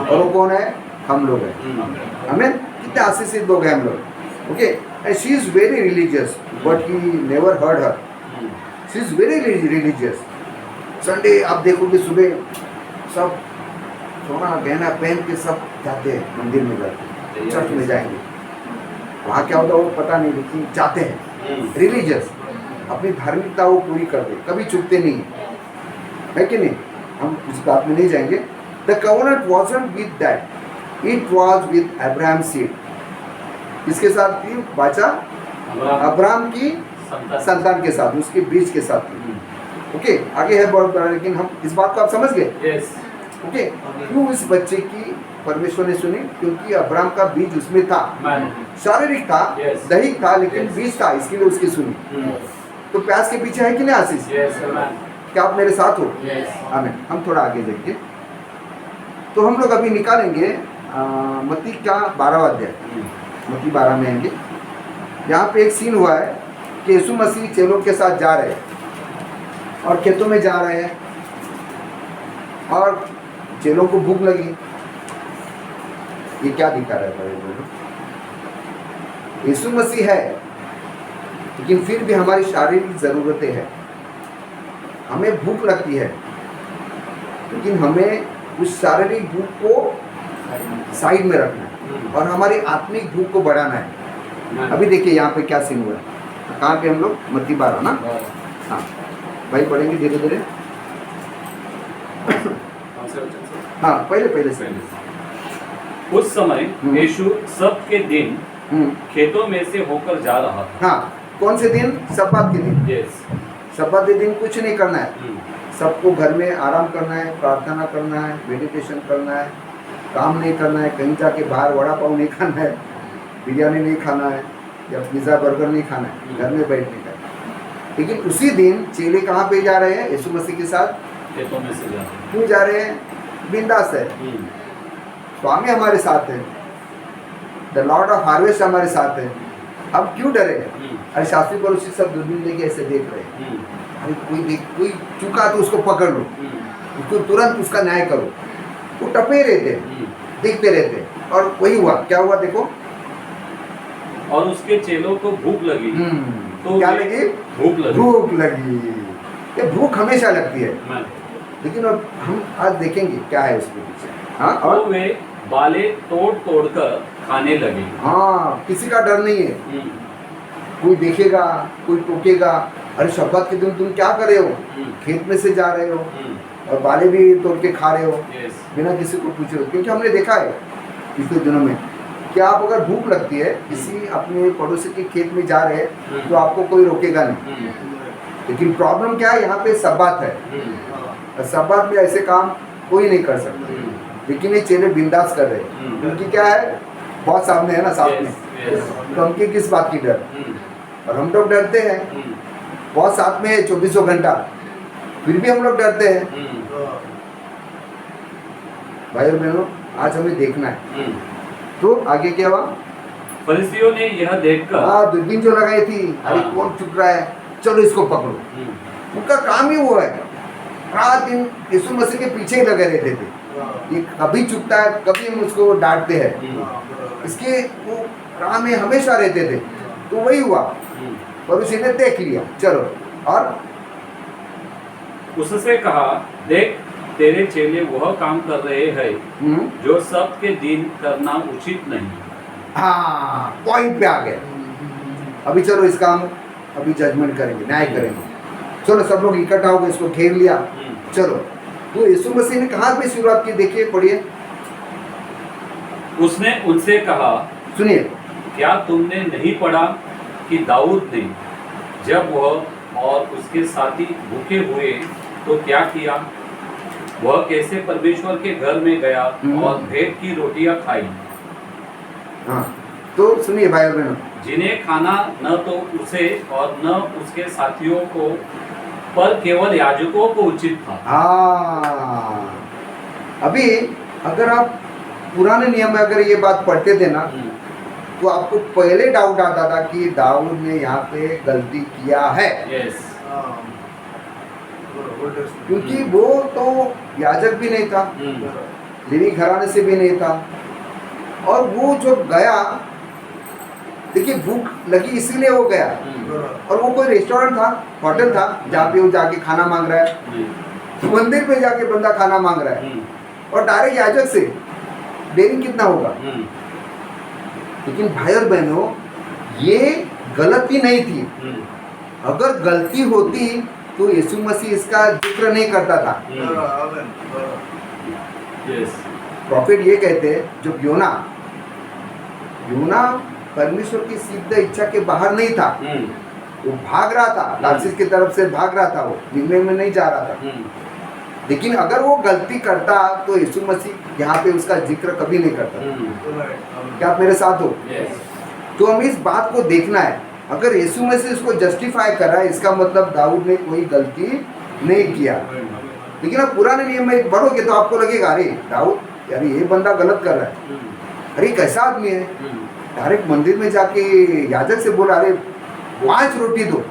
और वो कौन है? हम लोग हैं। हमें कितने आशीषित लोग हैं हम लोग। Okay, and she is very religious but he never heard her. She is very religious. Sunday आप देखोगे सुबह सब सोना गहना पहन के सब जाते हैं, मंदिर में जाते हैं, चर्च में जाएंगे। वहाँ क्या होता है वो पता नहीं, लेकिन जाते हैं। रिलीजियस, अपनी धार्मिकता वो पूरी कर दे, कभी चुकते नहीं है कि नहीं। हम उस बात में नहीं जाएंगे। The covenant wasn't with that, it was with Abraham seed. इसके साथ थी वाचा अब्राहम की संतान के साथ, उसके बीज के साथ थी। ओके, आगे है बहुत बड़ा, लेकिन हम इस बात को आप समझ गए। यस। ओके, क्यों इस बच्चे की परमेश्वर ने सुनी? क्योंकि अब्राहम का बीज उसमें था, शारीरिक था, Yes. दैहिक था, लेकिन Yes. बीज था, इसके लिए उसकी सुनी। तो प्यास के पीछे है कि नहीं आशीष? यस। क्या आप मेरे साथ हो? यस। आमीन। हम थोड़ा आगे देखिए। तो हम लोग अभी निकालेंगे मत्ती का 12वां अध्याय, मत्ती 12 में आएंगे। यहाँ पे एक सीन हुआ है कि यीशु मसीह चेलों के साथ जा रहे हैं और खेतों में जा रहे हैं और चेलों को भूख लगी। ये क्या दिखा रहा है भाई बोलो? यीशु मसीह है, लेकिन फिर भी हमारी शारीरिक ज़रूरतें हैं, हमें भूख लगती है, लेकिन हमें उस शारीरिक भूख को साइड में रखना है और हमारी आत्मिक भूख को बढ़ाना है। अभी देखिए यहाँ पे क्या सीन हुआ है। कहाँ पे हम लोग? मत्ती 12 ना। हाँ भाई, पढ़ेंगे धीरे धीरे। हाँ, पहले से। उस समय यीशु सबके दिन खेतों में से होकर जा रहा था। हाँ, कौन से दिन? सब्बात के दिन। यस। सब्बात के दिन कुछ नहीं करना है, सबको घर में आराम करना है, प्रार्थना करना है, मेडिटेशन करना है, काम नहीं करना है, कहीं जाके बाहर वड़ा पाव नहीं खाना है, बिरयानी नहीं खाना है या पिज़्ज़ा बर्गर नहीं खाना है, घर में बैठने का। लेकिन उसी दिन चेले कहाँ पे जा रहे हैं? यीशु मसीह के साथ खेतों में से जा रहे हैं। क्यों जा रहे हैं? बिंदास है, स्वामी हमारे साथ है, द लॉर्ड ऑफ हार्वेस्ट हमारे साथ है। अब क्यों डरे? अरे शास्त्री पड़ोसी सब दूरबीन लेके ऐसे देख रहे हैं। अरे कोई चुका तो उसको पकड़ लो, उसको तुरंत उसका न्याय करो। वो टपे रहते, देखते रहते, और वही हुआ। क्या हुआ देखो? और उसके चेलों को भूख लगी। तो क्या लगी? भूख लगी। भूख लगी। ये भूख हमेशा लगती है, मैं लेकिन अब हम आज देखेंगे क्या है उसके पीछे। हाँ, तो और वे बाले तोड़ कर खाने लगे। हाँ, किसी का डर नहीं है। कोई देखेगा, कोई टोकेगा। अरे शब्बात के दिन तुम क्या कर रहे हो? खेत में से जा रहे हो और बाले भी तोड़ के खा रहे हो बिना किसी को पूछे। क्योंकि हमने देखा है पिछले दिनों में कि आप अगर भूख लगती है, किसी अपने पड़ोसी के खेत में जा रहे हैं, तो आपको कोई रोकेगा नहीं। लेकिन प्रॉब्लम क्या है? यहाँ पे सब्बात है और सब्बात में ऐसे काम कोई नहीं कर सकता। लेकिन ये चेले बिंदास कर रहे हैं, क्योंकि क्या है? बहुत सामने है ना, साथ में। तो हमकी किस बात की डर? और हम लोग डरते हैं, बहुत साथ में है 24 घंटा, फिर भी हम लोग डरते हैं। भाई और बहनों, आज हमें देखना है। तो आगे क्या हुआ? फरीसियों ने यह देखकर हाँ, दूरबीन जो लगाई थी, अरे कौन चुक रहा है, चलो इसको पकड़ो। उनका काम ही वो है, रात दिन यीशु मसीह के पीछे ही लगे रहते थे। ये कभी चुकता है, कभी हम उसको डांटते हैं, इसके वो राह में हमेशा रहते थे। तो वही हुआ, और उसी ने देख लिया। चलो, और उससे कहा, देख तेरे चेले वह काम कर रहे हैं जो सबके दिन करना उचित नहीं। हाँ, पॉइंट पे आ गए। अभी चलो इसका हम अभी जजमेंट करेंगे, न्याय करेंगे। चलो सब लोग इकट्ठा हो गए, इसको घेर लिया। चलो, तो यीशु मसीह ने कहाँ पे शुरुआत की? देखिए, पढ़िए। उसने उनसे कहा, सुनिए, क्या तुमने नहीं पढ़ा कि दाऊद ने जब वह और उसके साथी भूखे हुए तो क्या किया? वह कैसे परमेश्वर के घर में गया और भेंट की रोटियां खाई। हाँ, तो सुनिए भाई और बहनों, जिन्हें खाना न तो उसे और न उसके साथियों को, पर केवल याजकों को उचित था। हाँ, अभी अगर आप पुराने नियम में अगर ये बात पढ़ते थे ना, तो आपको पहले डाउट आता था कि दाऊद ने यहाँ पे गलती किया है। यस। क्योंकि वो तो याजक भी नहीं था, लेवी घराने से भी नहीं था, और वो जो गया, देखिए भूख लगी इसीलिए वो गया, और वो कोई रेस्टोरेंट था, होटल था, जहाँ पे वो जाके खाना मांग रहा है, जी। मंदिर पे जाके बंदा खाना मांग रहा है, और डायरेक्ट याजक से देरी कितना होगा। लेकिन भाई और बहनों, ये गलती नहीं थी। अगर गलती होती तो यीशु मसीह इसका जिक्र नहीं करता था। यस। प्रॉफिट ये कहते हैं, जो योना परमेश्वर की सिद्ध इच्छा के बाहर नहीं था, वो भाग रहा था, तार्सीस की तरफ से भाग रहा था, वो निनवे में नहीं जा रहा था। लेकिन अगर वो गलती करता तो यीशु मसीह यहाँ पे उसका जिक्र कभी नहीं करता। क्या आप मेरे साथ हो? यस। तो हमें इस बात को देखना है। अगर यीशु मसीह इसको जस्टिफाई कर रहा है, इसका मतलब दाऊद ने कोई गलती नहीं किया। लेकिन अब पुराने नियम में पढ़ोगे तो आपको लगेगा, अरे दाऊद यार ये बंदा गलत कर रहा है, अरे कैसा आदमी है, डायरेक्ट मंदिर में जाके याजक से बोला अरे 5 रोटी दो,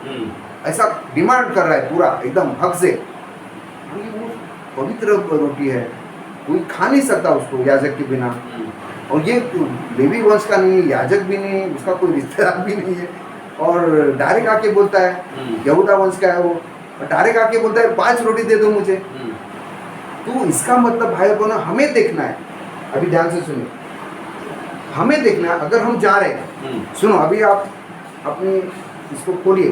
ऐसा डिमांड कर रहा है पूरा एकदम हक से। वो पवित्र रोटी है, कोई खा नहीं सकता उसको याजक के बिना, और ये लेवी वंश का नहीं, याजक भी नहीं, उसका कोई रिश्तेदार भी नहीं है, और डायरेक्ट आके बोलता है, यहूदा वंश का है वो, और डायरेक्ट आके बोलता है 5 रोटी दे दो मुझे। तो इसका मतलब भाई बहनों हमें देखना है, अभी ध्यान से सुनिए, हमें देखना है। अगर हम जा रहे हैं, सुनो अभी आप अपनी इसको खोलिए,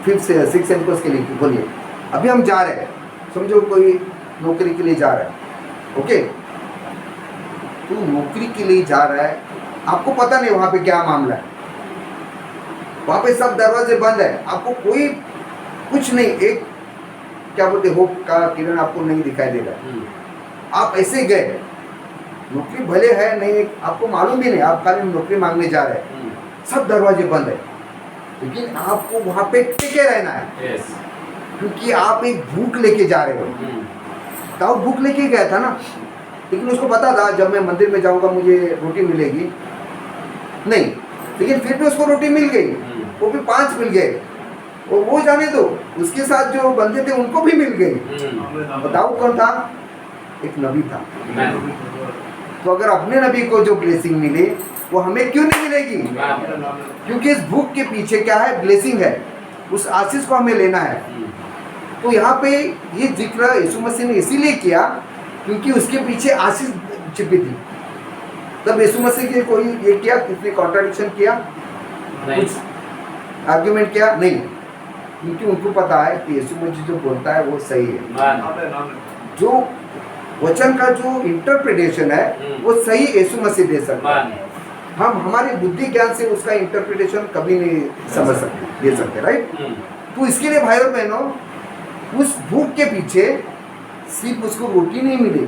5th से 6th सेंस कोर्स के लिए खोलिए। अभी हम जा रहे हैं, समझो कोई नौकरी के लिए जा रहा है, ओके, तो नौकरी के लिए जा रहा है, आपको पता नहीं वहाँ पे क्या मामला है, वहाँ पे सब दरवाजे बंद है, आपको कोई कुछ नहीं, एक क्या बोलते होप का किरण आपको नहीं दिखाई दे रहा। आप ऐसे गए, नौकरी भले है नहीं, आपको मालूम भी नहीं, आप खाली नौकरी मांगने जा रहे हैं, सब दरवाजे बंद है, लेकिन आपको वहाँ पे टिके रहना है, यस। क्योंकि आप एक भूख लेके जा रहे हो। दाऊद भूख लेके गया था ना, लेकिन उसको पता था जब मैं मंदिर में जाऊंगा मुझे रोटी मिलेगी नहीं, लेकिन फिर भी उसको रोटी मिल गई, वो भी 5 मिल गए, और वो जाने दो उसके साथ जो बंदे थे उनको भी मिल गई। और दाऊद कौन था? एक नबी था। तो अगर अपने नबी को जो ब्लेसिंग मिली वो हमें क्यों नहीं मिलेगी? क्योंकि इस भूख के पीछे क्या है? ब्लेसिंग है, उस आशीष को हमें लेना है। तो यहाँ पे ये जिक्र यीशु मसीह ने इसीलिए किया क्योंकि उसके पीछे आशीष छिपी थी। तब यीशु मसीह के कोई ये किया, किसने कॉन्ट्राडिक्शन किया, कुछ आर्ग्यूमेंट किया? नहीं, क्योंकि उनको पता है कि यीशु मसीह जो बोलता है वो सही है। जो वचन का जो इंटरप्रिटेशन है वो सही यीशु मसीह दे सकता है। हम हमारी बुद्धि ज्ञान से उसका इंटरप्रिटेशन कभी नहीं समझ सकते, दे सकते, राइट? तो इसके लिए भाई और बहनों, उस भूख के पीछे सिर्फ उसको रोटी नहीं मिली,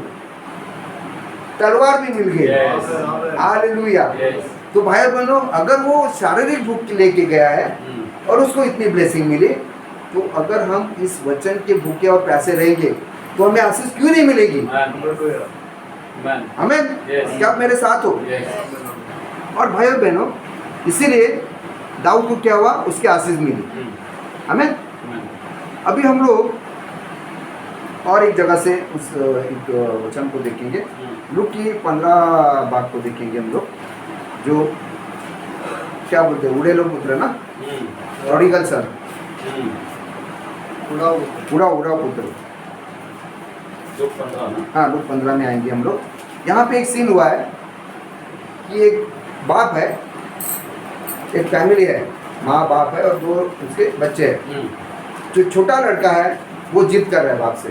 तलवार भी मिल गई। हालेलुया। तो भाई और बहनों, अगर वो शारीरिक भूख लेके गया है और उसको इतनी ब्लेसिंग मिली, तो अगर हम इस वचन के भूखे और प्यासे रहेंगे तो हमें आशीष क्यों नहीं मिलेगी? हमें क्या आप मेरे साथ हो? और भाई और बहनों, इसीलिए दाऊद को क्या हुआ? उसके आशीष मिली। हमें अभी हम लोग और एक जगह से उस एक वचन को देखेंगे, लूक की 15 भाग को देखेंगे हम लोग, जो क्या बोलते हैं, उड़े लोग पुत्र ना, प्रोडिगल सन, उड़ा पुत्र। हाँ, लूक 15 में आएंगे हम लोग। यहाँ पे एक सीन हुआ है कि एक बाप है, एक फैमिली है, माँ बाप है और 2 उसके बच्चे हैं। जो छोटा लड़का है वो जिद कर रहा है बाप से,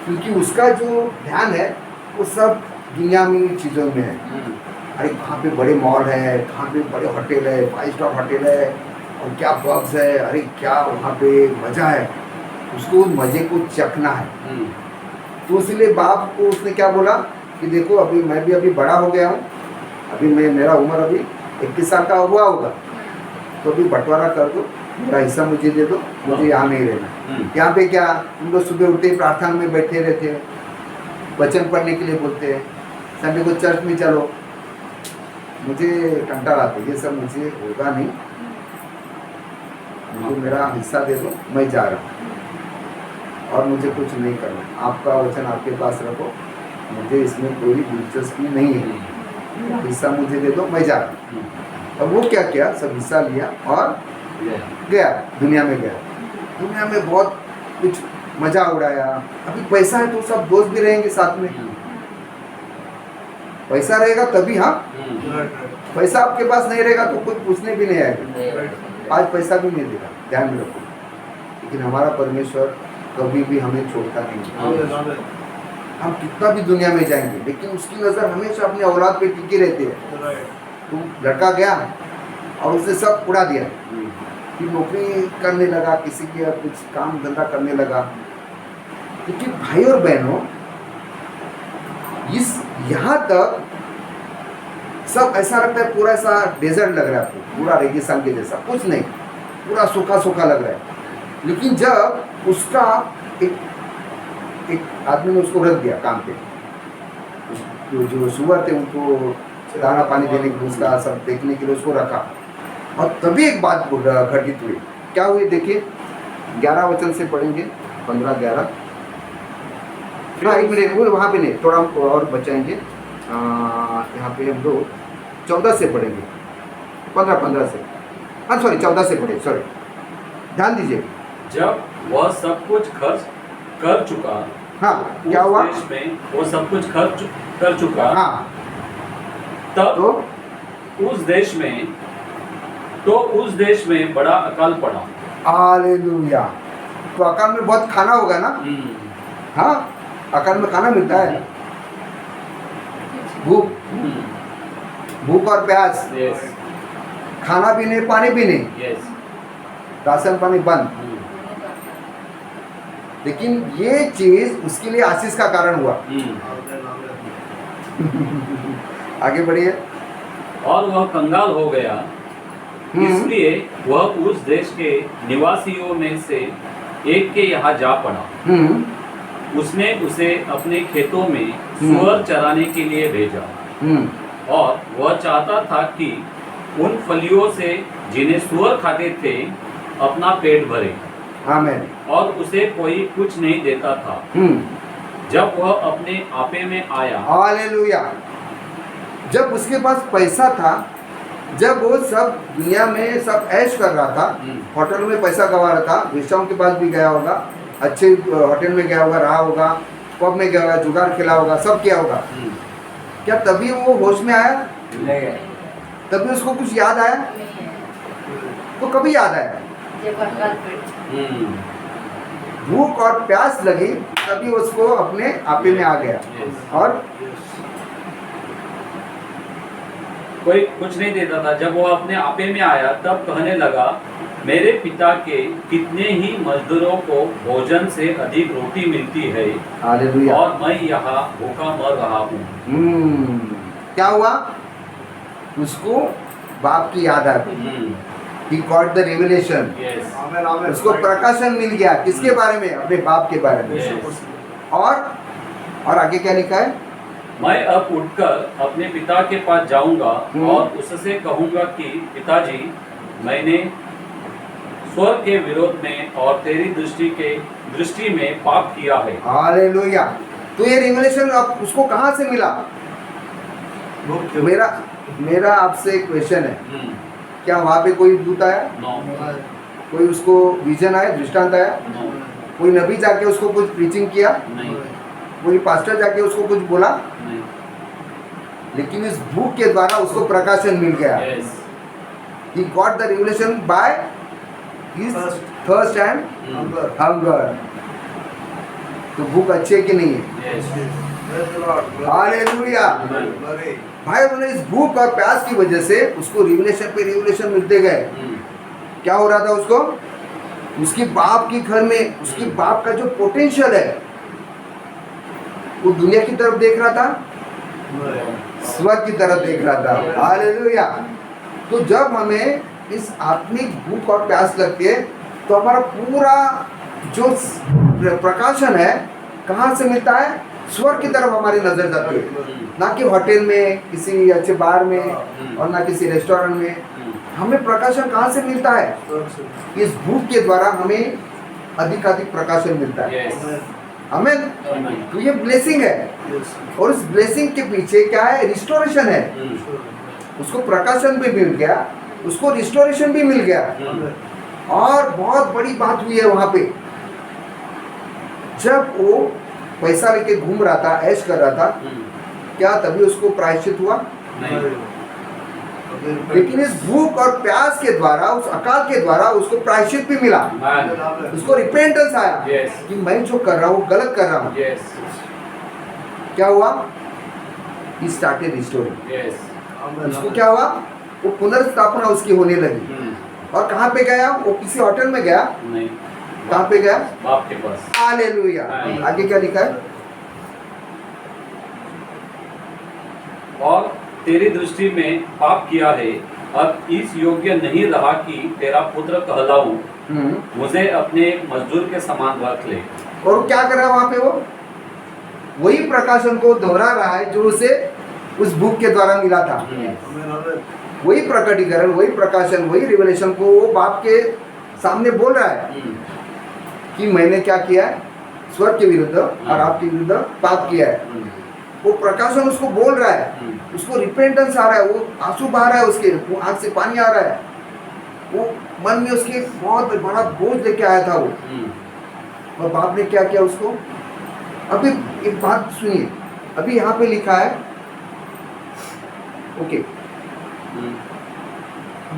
क्योंकि उसका जो ध्यान है वो सब दुनियावी चीज़ों में है। अरे कहाँ पे बड़े मॉल है, कहाँ पे बड़े होटल है, 5 स्टार होटल है, और क्या पब्स है, अरे क्या वहाँ पे मज़ा है, उसको उस मज़े को चखना है। तो इसलिए बाप को उसने क्या बोला कि देखो अभी मैं भी अभी बड़ा हो गया हूँ, अभी मेरा उम्र अभी 21 साल का हुआ होगा, तो अभी बंटवारा कर दो, मेरा हिस्सा मुझे दे दो, मुझे यहाँ नहीं रहना। यहाँ पे क्या तुम लोग सुबह उठते ही प्रार्थना में बैठे रहते हैं, वचन पढ़ने के लिए बोलते हैं, संडे को चर्च में चलो, मुझे कंटाल आता है, ये सब मुझे होगा नहीं, मुझे मेरा हिस्सा दे दो, मैं जा रहा हूँ और मुझे कुछ नहीं करना, आपका वचन आपके पास रखो, मुझे इसमें कोई दिलचस्पी नहीं है। हिस्सा मुझे दे दो, मैं जा रहा हूँ। अब वो क्या किया, सब हिस्सा लिया और गया, दुनिया में गया। दुनिया में बहुत कुछ मजा उड़ाया। अभी पैसा है तो सब दोस्त भी रहेंगे साथ में, पैसा रहेगा तभी। हाँ, पैसा आपके पास नहीं रहेगा तो कोई पूछने भी नहीं आएगा, आज पैसा भी नहीं देगा, ध्यान में रखो। लेकिन हमारा परमेश्वर कभी भी हमें छोड़ता नहीं। हम कितना भी दुनिया में जाएंगे लेकिन उसकी नज़र हमेशा अपने औलाद पे टिकी रहती है। तो लड़का गया और उसने सब उड़ा दिया, कि नौकरी करने लगा, किसी के कुछ काम धंधा करने लगा। लेकिन भाई और बहनों, इस यहाँ तक सब ऐसा लगता है, पूरा ऐसा डेजर्ट लग रहा है आपको, पूरा रेगिस्तान के जैसा, कुछ नहीं, पूरा सूखा सूखा लग रहा है। लेकिन जब उसका एक आदमी ने उसको रख दिया काम पे, जो सुअर थे उनको दाना पानी देने के लिए, उसका सब देखने के लिए उसको रखा, और तभी एक बात घटित हुई। क्या हुई देखिए, 11 वचन से पढ़ेंगे, 15-11। हाँ, एक मिनट, वो वहाँ पे नहीं, थोड़ा हम और बचाएंगे। यहाँ पे हम लोग 14 से पढ़ेंगे, 15 से, हाँ सॉरी 14 से पढ़े, सॉरी, ध्यान दीजिए। जब वह सब कुछ खर्च कर चुका, हाँ, क्या हुआ, उस देश में वो सब कुछ खर्च कर चुका, हाँ, तब तो उस देश में बड़ा अकाल पड़ा। हालेलुया। तो अकाल में बहुत खाना होगा ना। हाँ, अकाल में खाना मिलता है, भूख और प्यास, यस खाना भी नहीं, पानी भी नहीं, यस, राशन पानी बंद। लेकिन ये चीज उसके लिए आशीष का कारण हुआ। आगे बढ़िए। और वह कंगाल हो गया, इसलिए वह उस देश के निवासियों में से एक के यहाँ जा पड़ा। उसने उसे अपने खेतों में सूअर चराने के लिए भेजा, और वह चाहता था कि उन फलियों से जिन्हें सूअर खाते थे अपना पेट भरे। आमीन। और उसे कोई कुछ नहीं देता था। जब वह अपने आपे में आया, हालेलुया, जब उसके पास पैसा था, जब वो सब दुनिया में सब ऐश कर रहा था, होटल में पैसा गवा रहा था, वेश्याओं के पास भी गया होगा, अच्छे होटल में गया होगा, रहा होगा, पब में गया होगा, जुगाड़ खेला होगा, सब किया होगा, क्या तभी वो होश में आया? नहीं। तभी उसको कुछ याद आया? तो कभी याद आया? भूख और प्यास लगी, तभी उसको अपने आपे में आ गया, और कोई कुछ नहीं देता था। जब वो अपने आपे में आया तब कहने लगा, मेरे पिता के कितने ही मजदूरों को भोजन से अधिक रोटी मिलती है, हालेलुया, और मैं यहाँ भूखा मर रहा हूँ। क्या हुआ? उसको बाप की याद आ गई। He got the revelation. उसको प्रकाशन मिल गया, किसके बारे में? अपने बाप के बारे में। और आगे क्या लिखा है? मैं अब उठकर अपने पिता के पास जाऊंगा और उससे कहूंगा कि पिताजी, मैंने स्वर्ग के विरोध में और तेरी दृष्टि में पाप किया है। हालेलुया। तो ये रिवलेशन अब उसको कहाँ से मिला? मेरा आपसे एक क्वेश्चन है, क्या वहाँ पे कोई दूत आया? कोई उसको विजन आया, दृष्टांत आया? कोई नबी जाके उसको कुछ प्रीचिंग किया? नहीं। कोई पास्टर जाके उसको कुछ बोला? नहीं। लेकिन इस बुक के द्वारा उसको प्रकाशन मिल गया। He got the revelation by his thirst and hunger. तो भूख अच्छी है कि नहीं है? हालेलुया। भाई उन्हें इस भूख और प्यास की वजह से उसको रिवलेशन पे रिवलेशन मिलते गए। क्या हो रहा था उसको? उसकी बाप के घर में उसकी बाप का जो पोटेंशियल है, वो दुनिया की तरफ देख रहा था, स्वर्ग की तरफ देख रहा था। हालेलुया। तो जब हमें इस आत्मिक भूख और प्यास लगती है तो हमारा पूरा जो प्रकाशन है कहाँ से मिलता है? स्वर्ग की तरफ हमारी नजर जाती है, ना कि होटल में, किसी अच्छे बार में, और ना किसी रेस्टोरेंट में। हमें प्रकाशन कहाँ से मिलता है? इस भूख के द्वारा हमें अधिक प्रकाशन मिलता है। आमीन। तो ये ब्लेसिंग है, और इस ब्लेसिंग के पीछे क्या है? रिस्टोरेशन है। उसको प्रकाशन भी मिल गया, उसको रिस्टोरेशन भी मिल गया, और बहुत बड़ी बात हुई है वहां पे। जब वो पैसा लेके घूम रहा था, ऐश कर रहा था, क्या तभी उसको प्रायश्चित हुआ? नहीं। लेकिन इस भूख और प्यास के द्वारा, उस अकाल के द्वारा उसको प्रायश्चित भी मिला, उसको रिपेंटेंस आया Yes. कि मैं जो कर रहा हूँ गलत कर रहा हूँ। Yes. क्या हुआ? He started restoring. Yes. उसको क्या हुआ? वो पुनर्स्थापना उसकी होने लगी। और कहाँ पे गया? वो किसी होटल में गया? नहीं। कहाँ पे गया? बाप के पास। हालेलुया। आगे क्या लिखा है? और तेरी दृष्टि में पाप किया है, अब इस योग्य नहीं रहा कि तेरा पुत्र कहलाऊं, मुझे अपने एक मजदूर के समान रख ले। और क्या कर रहा है वहां पे? वो वही प्रकाशन को दोहरा रहा है जो उसे उस बुक के द्वारा मिला था। वही प्रकटीकरण, वही प्रकाशन, वही रिवलेशन को वो बाप के सामने बोल रहा है कि मैंने क्या किया है? स्वर्ग के विरुद्ध और आपके विरुद्ध पाप किया है। वो प्रकाशन उसको बोल रहा है, उसको रिपेंटेंस आ रहा है, वो आंसू बहा रहा है, उसके आंख से पानी आ रहा है। वो मन में उसके बहुत बड़ा बोझ लेके आया था वो, और बाप ने क्या किया उसको? अभी एक बात सुनिए, अभी यहाँ पे लिखा है, ओके,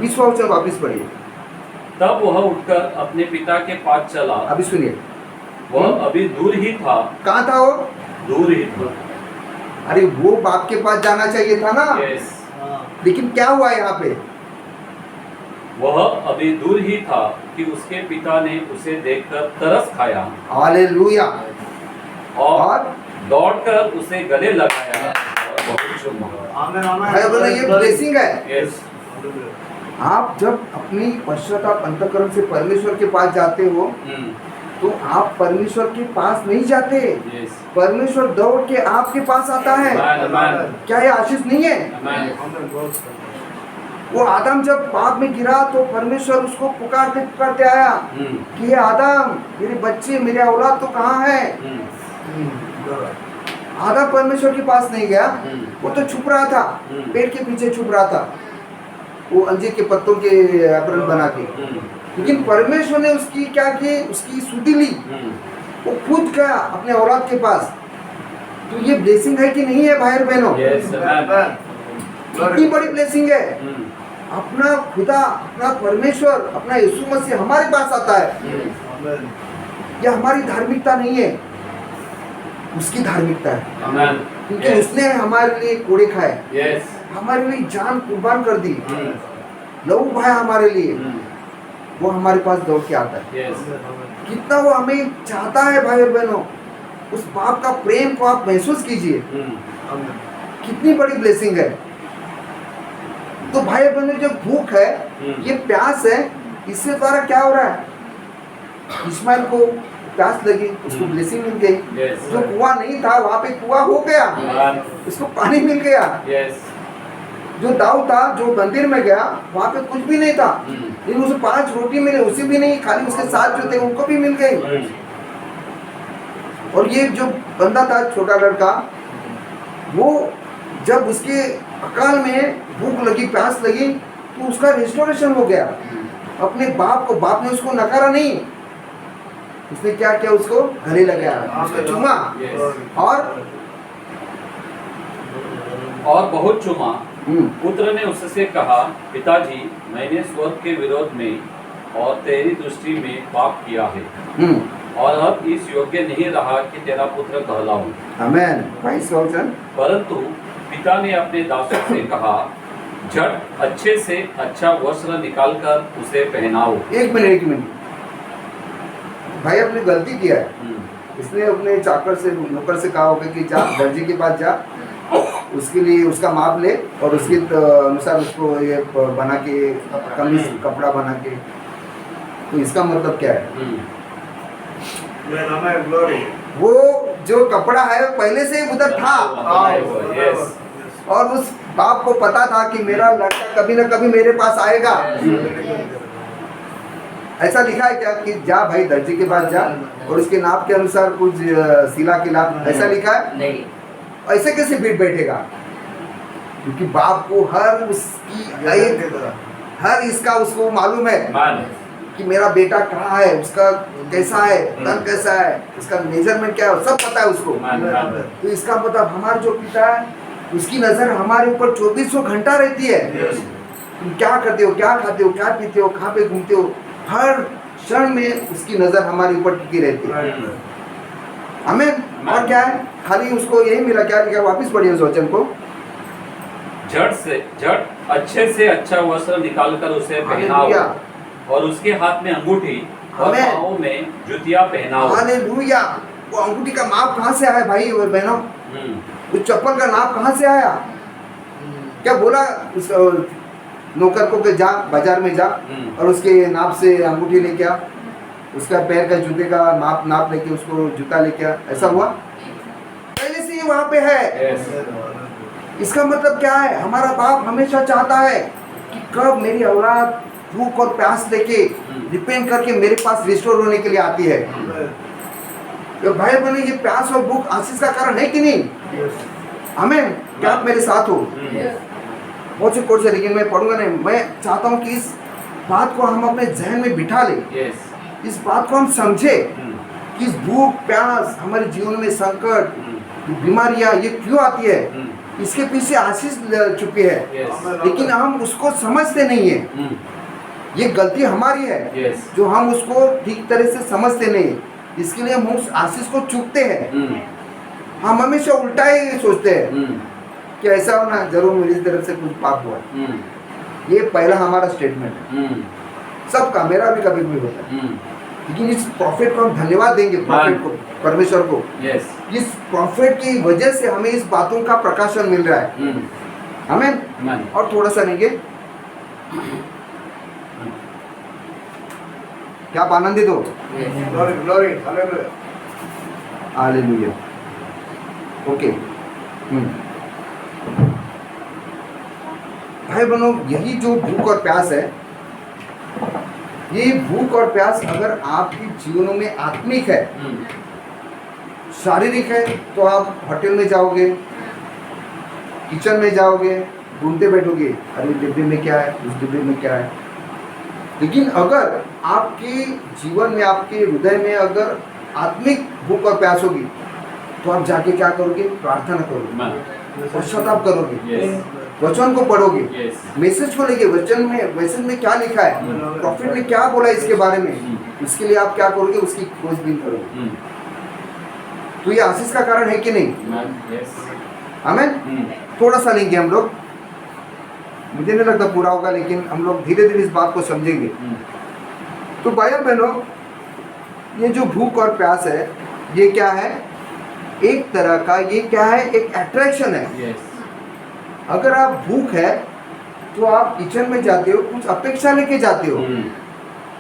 20वां वचन वापिस पढ़िए। तब वह उठकर अपने पिता के पास चला। अभी सुनिए, वह अभी दूर ही था। कहाँ था वो? दूर ही था। अरे वो बाप के पास जाना चाहिए था ना। Yes. लेकिन क्या हुआ यहाँ पे? वह अभी दूर ही था कि उसके पिता ने उसे देखकर तरस खाया हालेलुया। और दौड़कर उसे गले लगाया और बहुत चुमा। भाई बोला ये ब्लेसिंग है। Yes. आप जब अपनी पश्चाताप अंतःकरण से परमेश्वर के पास जाते हो, तो आप परमेश्वर के पास नहीं जाते, Yes. परमेश्वर दौड़ के आपके पास आता है। Amen. क्या ये आशीष नहीं है? Amen. वो आदम जब पाप में गिरा तो परमेश्वर उसको पुकारते पुकारते आया कि हे आदम, मेरे बच्चे, मेरे औलाद तो कहाँ है? आदम परमेश्वर के पास नहीं गया, वो तो छुप रहा था, पेड़ के पीछे छुप रहा था, वो अंजीर के पत्तों के आवरण बना के। लेकिन परमेश्वर ने उसकी क्या की? उसकी सुधि ली, वो खुद गया अपने औलाद के पास। तो ये ब्लेसिंग है कि नहीं है भाई बहनों? Yes. Amen. कितनी बड़ी ब्लेसिंग है। अपना खुदा, अपना परमेश्वर, अपना यीशु मसीह हमारे पास आता है। यह हमारी धार्मिकता नहीं है, उसकी धार्मिकता है। Amen. क्योंकि Yes. उसने हमारे लिए कोड़े खाए, Yes. हमारे लिए जान कुर्बान कर दी, लहू बहाया हमारे लिए। वो हमारे पास दौड़ के आता है। Yes. कितना वो हमें चाहता है भाई और बहनों। उस बाप का प्रेम को आप महसूस कीजिए, कितनी बड़ी ब्लेसिंग है। तो भाई और बहनों, जो भूख है, ये प्यास है, इससे द्वारा क्या हो रहा है? इस्माइल को प्यास लगी, उसको ब्लेसिंग मिल गई। Yes. जो कुआं नहीं था वहां पे कुआं हो गया, Amen. उसको पानी मिल गया। Yes. जो दाऊद था, जो मंदिर में गया, वहां पे कुछ भी नहीं था, लेकिन उसे 5 रोटी मिले, उसे भी नहीं, खाली उसके साथ जो थे उनको भी मिल गई। और ये जो बंदा था, छोटा लड़का, वो जब उसके अकाल में भूख लगी, प्यास लगी, तो उसका रिस्टोरेशन हो गया। अपने बाप को, बाप ने उसको नकारा नहीं, उसने क्या किया? उसको गले लगाया, उसको चूमा, और बहुत चुमा। पुत्र ने उससे कहा, पिताजी, मैंने स्वर्ग के विरोध में और तेरी दृष्टि में पाप किया है, और अब इस योग्य नहीं रहा कि तेरा पुत्र कहलाऊं। आमेन। 22वां वचन। परंतु पिता ने अपने दासों से कहा, झट अच्छे से अच्छा वस्त्र निकालकर उसे पहनाओ। एक मिनट, भाई आपने गलती किया है। इसने अपने चाकर से, नौकर से कहा होगा कि जा दर्जी के पास जा, उसके लिए उसका माप ले और उसके अनुसार उसको ये बना के कमीज, कपड़ा बना के। तो इसका मतलब क्या है? वो जो कपड़ा है वो पहले से ही उधर था, और उस बाप को पता था कि मेरा लड़का कभी ना कभी मेरे पास आएगा। ऐसा लिखा है क्या कि जा भाई दर्जी के पास जा और उसके नाप के अनुसार कुछ सिला के ला, ऐसा लिखा है? नहीं। ऐसे कैसे फिट बैठेगा? क्योंकि बाप को हर इसका उसको मालूम है कि मेरा बेटा कहाँ है, उसका कैसा है, तन कैसा है, उसका मेजरमेंट क्या है, सब पता है उसको। तो इसका मतलब हमारा जो पिता है उसकी नजर हमारे ऊपर 2400 घंटा रहती है। तुम क्या करते हो, क्या खाते हो, क्या पीते हो, कहाँ पे घूमते हो, हर क्षण में उसकी नजर हमारे ऊपर टिकी रहती है। हमें और क्या है, खाली उसको यही मिला, क्या लिखा, वापिस पढ़िए उस वचन को। झट अच्छे से अच्छा वस्त्र निकालकर उसे पहनाओ और उसके हाथ में अंगूठी और आमीन। पाँव में जूतियां पहनाओ। हालेलुया। वो अंगूठी का माप कहाँ से आया भाई और बहनों? उस चप्पल का नाप कहाँ से आया? क्या बोला उस नौकर को कि जा बाजार में जा और उसके नाप से अंगूठी लेके आ, उसका पैर का जूते का नाप लेके उसको जूता लेके आ, ऐसा हुआ? पहले से ही वहाँ पे है। इसका मतलब क्या है, हमारा बाप हमेशा चाहता है कि कब मेरी औलाद भूख और प्यास लेके डिपेंड करके मेरे पास रिस्टोर होने के लिए आती है। तो भाई बहनों, ये प्यास और भूख आशीष का कारण है कि नहीं? आमीन। क्या आप मेरे साथ हो? बहुत से कोर्स है लेकिन मैं पढ़ूंगा नहीं। मैं चाहता हूँ कि इस बात को हम अपने जहन में बिठा लें, इस बात को हम समझे कि इस भूख प्यास हमारे जीवन में संकट बीमारियां ये क्यों आती है, इसके पीछे आशीष छुपी है, लेकिन हम उसको समझते नहीं है। ये गलती हमारी है जो हम उसको ठीक तरह से समझते नहीं, इसके लिए हम उस आशीष को चूकते हैं। हम हमेशा उल्टा ही सोचते हैं कि ऐसा होना जरूर मेरी तरफ से कुछ पाप हुआ। ये पहला हमारा स्टेटमेंट है, सबका, मेरा भी कभी भी होता है। लेकिन इस प्रॉफिट को हम धन्यवाद देंगे, प्रॉफिट को, परमेश्वर को। इस प्रॉफिट की वजह से हमें इस बातों का प्रकाशन मिल रहा है। आमीन। और थोड़ा सा लेंगे, क्या आप आनंदित हो? Glory, hallelujah. ओके। भाई बहनों, यही जो भूख और प्यास है, ये भूख और प्यास अगर आपके जीवनों में आत्मिक है, शारीरिक है, तो आप होटल में जाओगे, किचन में जाओगे, ढूंढते बैठोगे, अरे डिब्बे में क्या है, उस डिब्बे में क्या है। लेकिन अगर आपके जीवन में, आपके हृदय में अगर आत्मिक भूख और प्यास होगी, तो आप जाके क्या करोगे? प्रार्थना करोगे, पश्चाताप करोगे, वचन को पढ़ोगे, मैसेज को लेके, मैसेज में क्या लिखा है, प्रॉफिट ने क्या बोला इसके बारे में, इसके लिए आप क्या करोगे? उसकी खोजबीन करोगे। तो ये आशीष का कारण है कि नहीं? आमीन। थोड़ा सा लेंगे हम लोग, मुझे नहीं लगता पूरा होगा, लेकिन हम लोग धीरे धीरे इस बात को समझेंगे। तो भाई बहनों, ये जो भूख और प्यास है, ये क्या है? एक तरह का, ये क्या है? एक अट्रैक्शन है। अगर आप भूख है तो आप किचन में जाते हो, कुछ अपेक्षा लेके जाते हो।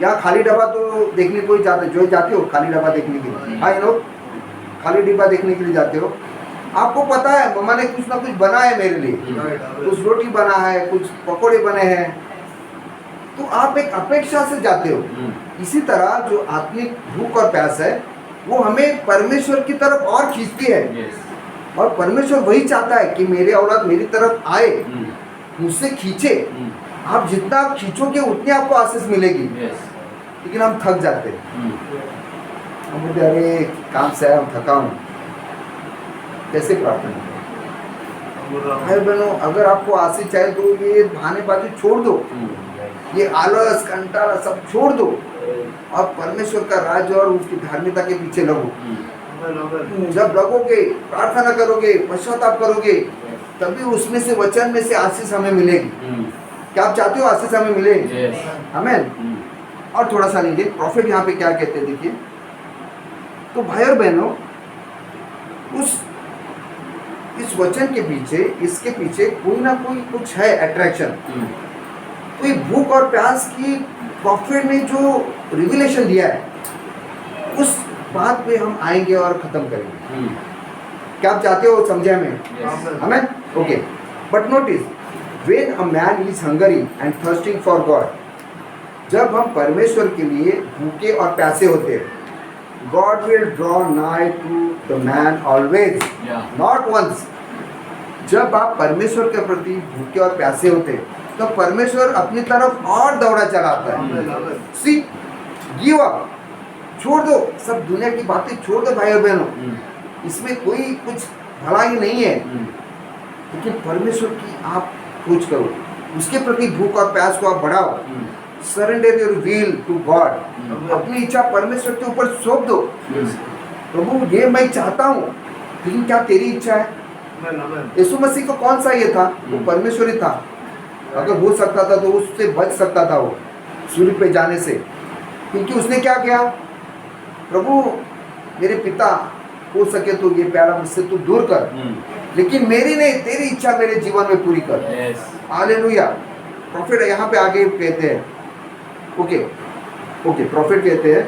या खाली डब्बा तो देखने को ही जाते हो खाली डब्बा देखने के लिए। हाँ, लोग खाली डिब्बा देखने के लिए जाते हो। आपको पता है मम्मा ने कुछ ना कुछ बना है मेरे लिए, कुछ रोटी बना है, कुछ पकोड़े बने हैं, तो आप एक अपेक्षा से जाते हो। इसी तरह जो आत्मिक भूख और प्यास है, वो हमें परमेश्वर की तरफ और खींचती है। और परमेश्वर वही चाहता है कि मेरे औलाद मेरी तरफ आए, मुझसे खींचे। आप जितना आप खींचोगे उतनी आपको आशीष मिलेगी। लेकिन हम थक जाते हैं, हम बोलते अरे काम से आया, हम थका हूँ, कैसे प्रार्थना करें? भाई बहनों, अगर आपको आशीष चाहिए तो ये बहानेबाजी छोड़ दो, ये आलस कंटाला सब छोड़ दो और परमेश्वर का राज्य और उसकी धार्मिकता के पीछे लगो। जब लगोगे, प्रार्थना करोगे, पश्चाताप करोगे, तभी उसमें से, वचन में से आशीष हमें मिलेगी। क्या आप चाहते हो आशीष हमें मिले? आमीन। और थोड़ा सा लीजिए, प्रॉफिट यहाँ पे क्या कहते हैं देखिए। तो भाई और बहनों, इस वचन के पीछे, इसके पीछे कोई ना कोई कुछ है, अट्रैक्शन। तो ये भूख और प्यास की प्रॉफिट ने जो रिविलेशन दिया है, उस बात पे हम आएंगे और खत्म करेंगे। क्या आप चाहते हो समझे हमें? आमीन। Okay, but notice, when a man is hungry and thirsting for God, जब हम परमेश्वर के लिए भूखे और प्यासे होते हैं, God will draw nigh to the man always, not once. जब आप परमेश्वर के प्रति भूखे और प्यासे होते हैं, तो परमेश्वर अपनी तरफ और दौड़ा चलाता है। सी गिव अप, छोड़ दो सब दुनिया की बातें, छोड़ दो भाई और बहनों, इसमें कोई कुछ भलाई नहीं है। लेकिन परमेश्वर की आप खोज करो, उसके प्रति भूख और प्यास को आप बढ़ाओ। Surrender your will to God, अपनी इच्छा परमेश्वर के ऊपर सौंप दो। प्रभु ये मैं चाहता हूँ, लेकिन क्या तेरी इच्छा है? यीशु मसीह को कौन सा ये था? वो परमेश्वर ही था। अगर हो सकता था तो उससे बच सकता था वो सूर्य पे जाने से, क्योंकि उसने क्या किया? प्रभु मेरे पिता हो सके तो ये प्यारा मुझसे तू दूर कर, लेकिन मेरी नहीं तेरी इच्छा मेरे जीवन में पूरी कर। हालेलुया। प्रॉफिट यहाँ पे आगे कहते हैं, ओके प्रॉफिट कहते हैं,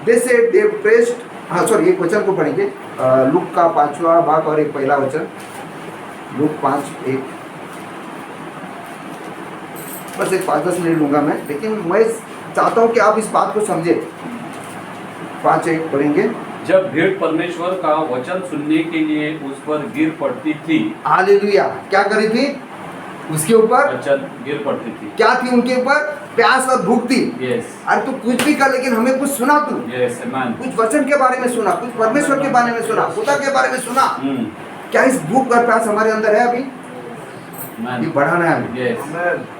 दे सेड दे प्रेस्ड, हाँ सॉरी एक वचन को पढ़ेंगे, लूक का 5वां भाग और एक पहला वचन, लूक 5:1, बस एक 5-10 मिनट लूंगा मैं, लेकिन मैं चाहता हूँ कि आप इस बात को समझे। 5:1 पढ़ेंगे। जब भीड़ परमेश्वर का वचन सुनने के लिए उस पर गिर पड़ती थी, हालेलुया। क्या करी थी? उसके ऊपर वचन गिर पड़ती थी। क्या थी उनके ऊपर? प्यास और भूख थी। यस, अरे तू कुछ भी कर, लेकिन हमें कुछ सुना, तू यस मैन, कुछ वचन के बारे में सुना, कुछ परमेश्वर के बारे में सुना, खुदा के बारे में सुना। क्या इस भूख और प्यास हमारे अंदर है? अभी ये बढ़ाना है हमें। यस,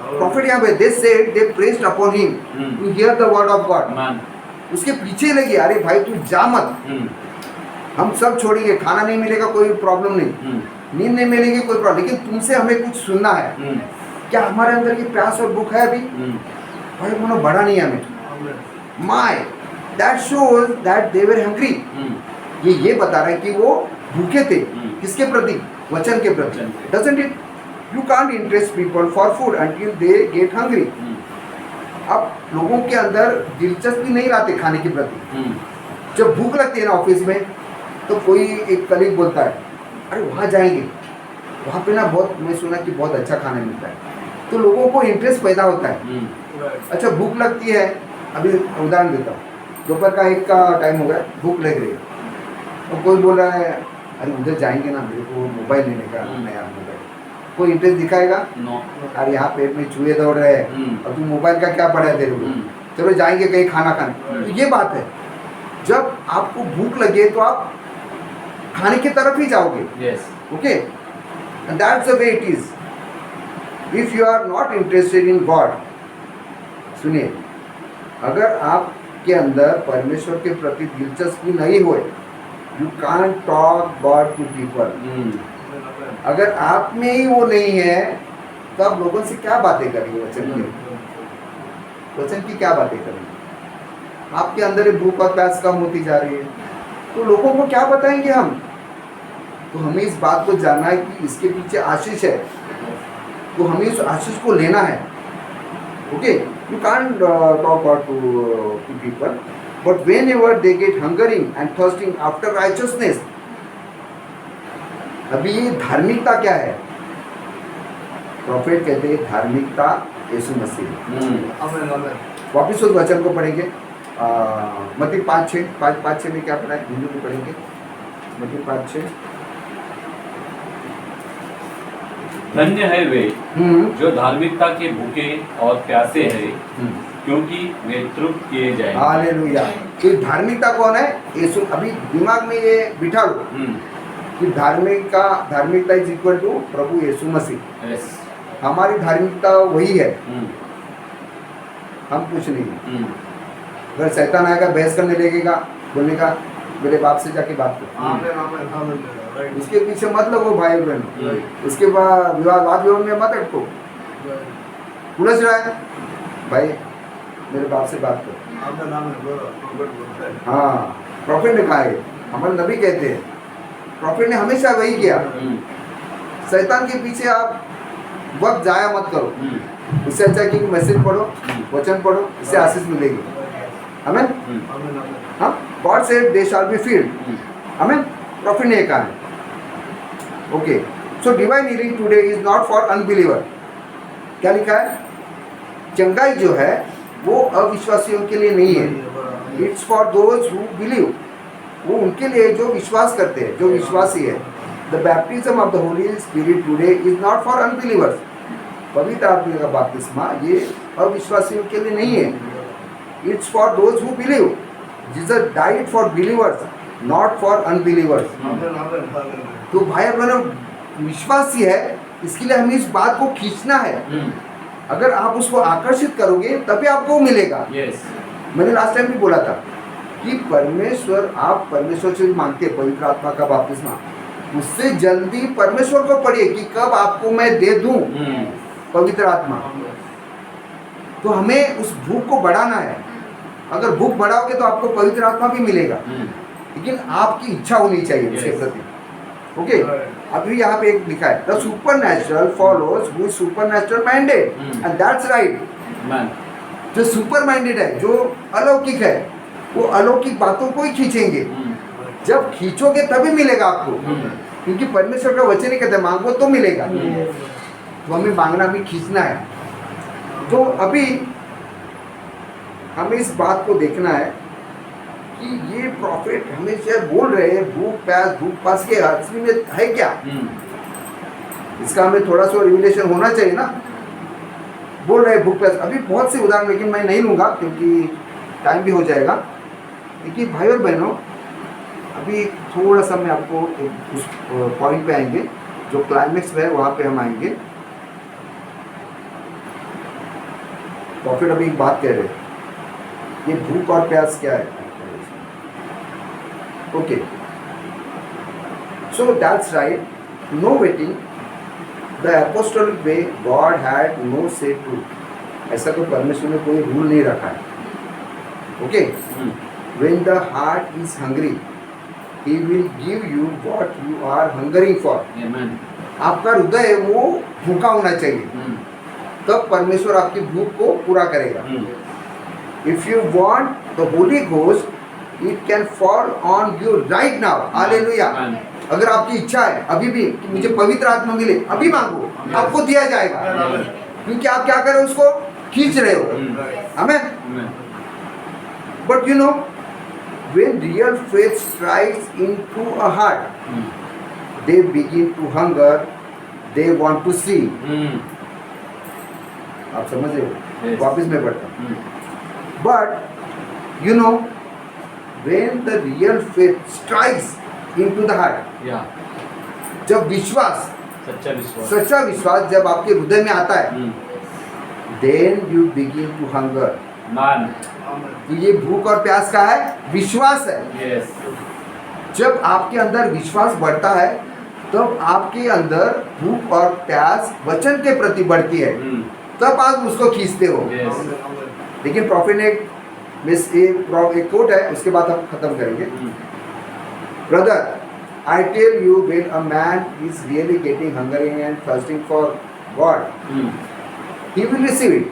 प्रॉफिट यहाँ पे they said they pressed upon him to hear the word of God, man, उसके पीछे लगे, अरे भाई तू जा मत, हम सब छोड़ेंगे, खाना नहीं मिलेगा कोई प्रॉब्लम नहीं, नींद नहीं मिलेगी कोई प्रॉब्लम, लेकिन तुमसे हमें कुछ सुनना है। क्या हमारे अंदर की प्यास और भूख है अभी? भाई बोलो बड़ा नहीं है हमें। My that shows that they were hungry, ये बता रहा है कि वो भूखे थे। किसके प्रति? वचन के प्रति। Doesn't it? You can't interest people for food until they get hungry. अब लोगों के अंदर दिलचस्पी नहीं लाते खाने के प्रति। जब भूख लगती है ना ऑफिस में, तो कोई एक कलीग बोलता है अरे वहाँ जाएंगे, वहाँ पे ना बहुत, मैं सुना कि बहुत अच्छा खाना मिलता है, तो लोगों को इंटरेस्ट पैदा होता है। अच्छा भूख लगती है, अभी उदाहरण देता हूँ, दोपहर का 1 का टाइम हो गया, भूख लग रही है, और कोई बोल रहा है अरे उधर जाएंगे ना, मेरे को मोबाइल लेने का नया मोबाइल, कोई इंटरेस्ट दिखाएगा? नो। अरे यहाँ पेट में चूहे दौड़ रहे हैं और तू मोबाइल का क्या पड़ा है तेरे को, चलो जाएंगे कहीं खाना खाने। तो ये बात है, जब आपको भूख लगे तो आप खाने की तरफ ही जाओगे। Yes, okay, and that's the way it is. If you are not interested in God, सुनिए, अगर आपके अंदर परमेश्वर के प्रति दिलचस्पी नहीं होए, you can't talk God to people. अगर आप में ही वो नहीं है, तो आप लोगों से क्या बातें करेंगे? वचन की क्या बातें करेंगे? आपके अंदर भूख और प्यास कम होती जा रही है, तो लोगों को क्या बताएंगे हम? तो हमें इस बात को जानना है कि इसके पीछे आशीष है, तो हमें इस आशीष को लेना है। Okay, you can't talk out to people, but whenever they get hungering and thirsting after righteousness. अभी ये धार्मिकता क्या है? प्रॉफिट कहते हैं धार्मिकता यीशु मसीह। वापिस उस वचन को पढ़ेंगे, मत्ती 5:6 में क्या पढ़ा है? हिंदू में पढ़ेंगे, मत्ती 5:6। धन्य है वे जो धार्मिकता के भूखे और प्यासे हैं, क्योंकि वे तृप्त किए जाएंगे। हालेलुया। तो धार्मिकता कौन है? यीशु। अभी दिमाग में ये बिठा लो कि धार्मिकता इज इक्वल टू प्रभु यीशु मसीह। यस, हमारी धार्मिकता वही है, हम कुछ नहीं। अगर शैतान आएगा बहस करने लगेगा, बोलने का मेरे बाप से जाके बात करो, उसके पीछे मत लगो भाई बहन, उसके बाद वाद विवाद में मत अटको। उलझ रहा है भाई, मेरे बाप से बात करो। हाँ, प्रॉफिट ने कहा है, हमारे नबी कहते हैं, प्रॉफिट ने हमेशा वही किया। शैतान के पीछे आप वक्त जाया मत करो, उससे अच्छा कि मैसेज पढ़ो, वचन पढ़ो, इससे आशीष मिलेगी। आमेन। हाँ, God said they shall be field. Amen. Profit ने कहा है। Okay, so divine healing today is not for unbeliever. क्या लिखा है? चंगाई जो है वो अविश्वासियों के लिए नहीं है। It's for those who believe, वो उनके लिए जो विश्वास करते हैं, जो विश्वासी है। The baptism of the Holi spirit today is not for unbelievers. पवित्र आत्मा का बपतिस्मा ये अविश्वासियों के लिए नहीं है। It's for those who believe. Jesus died for believers, not for unbelievers. तो भाई बहनों, विश्वासी है, इसके लिए हमें इस बात को खींचना है। अगर आप उसको आकर्षित करोगे तभी आपको मिलेगा। मैंने लास्ट टाइम भी बोला था कि परमेश्वर, आप परमेश्वर से मांगते हैं पवित्र आत्मा का बपतिस्मा, उससे जल्दी परमेश्वर को पढ़िए कि कब आपको मैं दे दूं पवित्र आत्मा। तो हमें उस भूख को बढ़ाना है। अगर भूख बढ़ाओगे तो आपको पवित्र आत्मा भी मिलेगा, लेकिन आपकी इच्छा होनी चाहिए उसके प्रति। ओके, अभी यहाँ पे एक लिखा है, the super natural follows who super natural minded, and that's right. जो सुपर माइंडेड है, जो अलौकिक है, वो अलौकिक बातों को ही खींचेंगे। जब खींचोगे तभी मिलेगा आपको, क्योंकि परमेश्वर का वचन ही कहता है मांगो तो मिलेगा। तो हमें मांगना भी खींचना है। तो अभी हमें इस बात को देखना है कि ये प्रॉफिट हमेशा बोल रहे हैं भूख प्यास के असली में है क्या। इसका हमें थोड़ा सा रिविलेशन होना चाहिए ना। बोल रहे हैं भूख प्यास, अभी बहुत से उदाहरण, लेकिन मैं नहीं लूँगा क्योंकि टाइम भी हो जाएगा। लेकिन भाई और बहनों, अभी थोड़ा सा मैं आपको उस पॉइंट पे आएंगे जो क्लाइमेक्स में है, वहाँ पे हम आएंगे। प्रॉफिट अभी एक बात कह रहे हैं, ये भूख और प्यास क्या है। Okay, so that's right, no waiting, the apostolic way, God had no say to. ऐसा तो परमेश्वर ने कोई रूल नहीं रखा है। Okay, when the heart is hungry, he will give you what you are hungering for. Amen. आपका हृदय वो भूखा होना चाहिए, तब परमेश्वर आपकी भूख को पूरा करेगा। If you want the Holy Ghost, it can fall on you right now. Hallelujah. अगर आपकी इच्छा है अभी भी कि मुझे पवित्र आत्मा मिले, अभी मांगो, आपको दिया जाएगा, क्योंकि आप क्या कर रहे हो, उसको खींच रहे हो। आमेन। But you know, when real faith strikes into a heart, they begin to hunger, they want to see. आप समझ रहे हो? वापस मैं पढ़ता हूँ। But you know, when the real faith strikes into the heart, जब विश्वास, सच्चा विश्वास जब आपके हृदय में आता है, then you begin to hunger. तो ये भूख और प्यास का है, विश्वास है। जब आपके अंदर विश्वास बढ़ता है, तब आपके अंदर भूख और प्यास वचन के प्रति बढ़ती है, तब आप उसको खींचते हो। लेकिन प्रॉफिट ने एक कोट है, उसके बाद हम खत्म करेंगे। Brother, I tell you, when a man is really getting hungering and thirsting for God, he will receive it.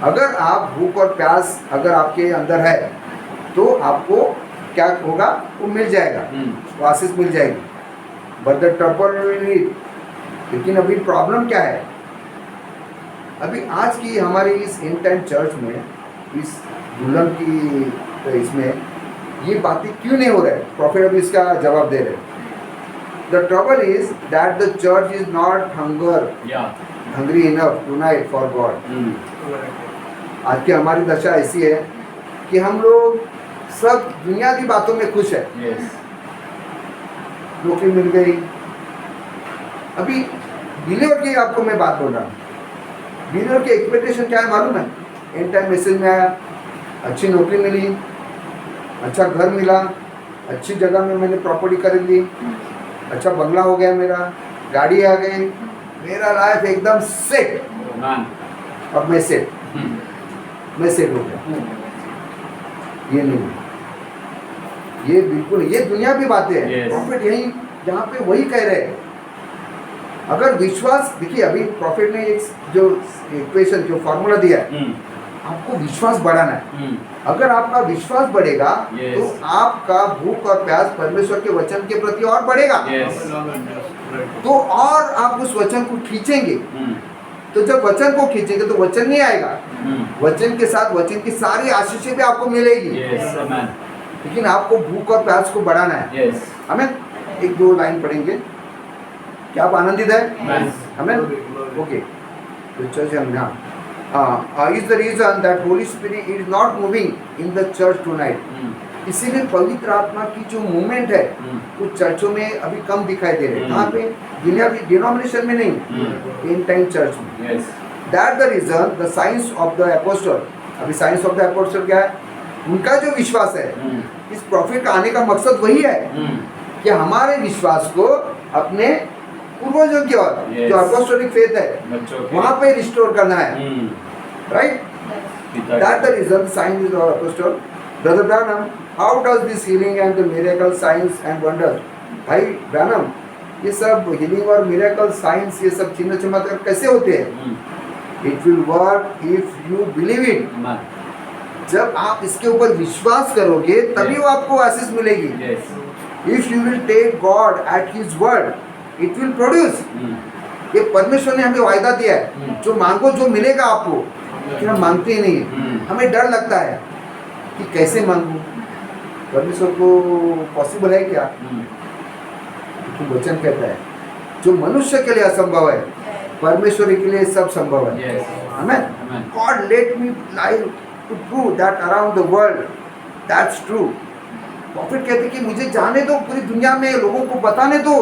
अगर आप भूख और प्यास अगर आपके अंदर है, तो आपको क्या होगा, वो मिल जाएगा, वो आशीष मिल जाएगी। But the trouble will eat. लेकिन अभी प्रॉब्लम क्या है, अभी आज की हमारी इस इन टाइम चर्च में, इस दुल्हन की इसमें ये बातें क्यों नहीं हो रहा है? प्रॉफिट अभी इसका जवाब दे रहे हैं। The trouble is that the church is not hungry enough tonight for God. आज की हमारी दशा ऐसी है कि हम लोग सब दुनियावी बातों में खुश है। नौकरी मिल गई। अभी बिलीवर की आपको मैं बात बोल रहा हूँ, बिलीवर की एक्सपेक्टेशन क्या है मालूम है? एंड टाइम मैसेज में आया, अच्छी नौकरी मिली, अच्छा घर मिला, अच्छी जगह में मैंने प्रॉपर्टी खरीद ली, अच्छा बंगला हो गया मेरा, गाड़ी आ गई, मेरा लाइफ एकदम सेट। अब मैं सेट हो गया। ये नहीं, ये बिल्कुल, ये दुनिया की बातें हैं। प्रॉफिट यही जहाँ पे वही कह रहे हैं, अगर विश्वास, देखिए अभी प्रॉफिट ने एक जो इक्वेशन, जो फॉर्मूला दिया है, आपको विश्वास बढ़ाना है। अगर आपका विश्वास बढ़ेगा, तो आपका भूख और प्यास परमेश्वर के वचन के प्रति और बढ़ेगा। तो और आप उस वचन को खींचेंगे। तो जब वचन को खींचेंगे तो वचन नहीं आएगा, वचन के साथ वचन की सारी आशीषें भी आपको मिलेगी, Yes, amen. लेकिन आपको भूख और प्यास को बढ़ाना है। Yes. हमें एक दो लाइन पढ़ेंगे, क्या आप आनंदित है? Amen. हमें ओके, तो church is the reason that holy spirit is not moving in the church tonight. इसीलिए पवित्र आत्मा की जो मूवमेंट है वो चर्चों में अभी कम दिखाई दे रहे हैं। कहाँ पे? डिनोमिनेशन में नहीं, इन टाइम चर्च में। Yes. That the reason the science of the apostle. अभी साइंस ऑफ द अपोस्टल क्या है? उनका जो विश्वास है, इस प्रॉफिट का आने का मकसद वही है कि हमारे विश्वास को अपने पूर्वजों की ओर, Yes. जो अपोस्टोलिक फेथ है, बच्चों के वहाँ पे रिस्टोर करना है, राइट? पिता That the reason sign is our apostle. Brother Branham, how does this healing and the miracle signs and wonders? भाई ब्रैनम, ये सब हीलिंग और मिरेकल साइंस, ये सब चिन्ह चमत्कार कैसे होते हैं? It will work if you believe it. Amen. जब आप इसके ऊपर विश्वास करोगे तभी वो आपको आशीष मिलेगी। Yes. If you will take God at His word, it will produce. ये परमेश्वर ने हमें वायदा दिया है, जो मांगो जो मिलेगा आपको, लेकिन हम मांगते ही नहीं। हमें डर लगता है कि कैसे मांगूं, परमेश्वर को पॉसिबल है क्या? लेकिन वचन कहता है जो मनुष्य के लिए असंभव है, परमेश्वर के लिए सब संभव है। Yes. Amen. Amen. God let me live to prove that around the world that's true. Profit कहते हैं कि मुझे जाने दो, पूरी दुनिया में लोगों को बताने दो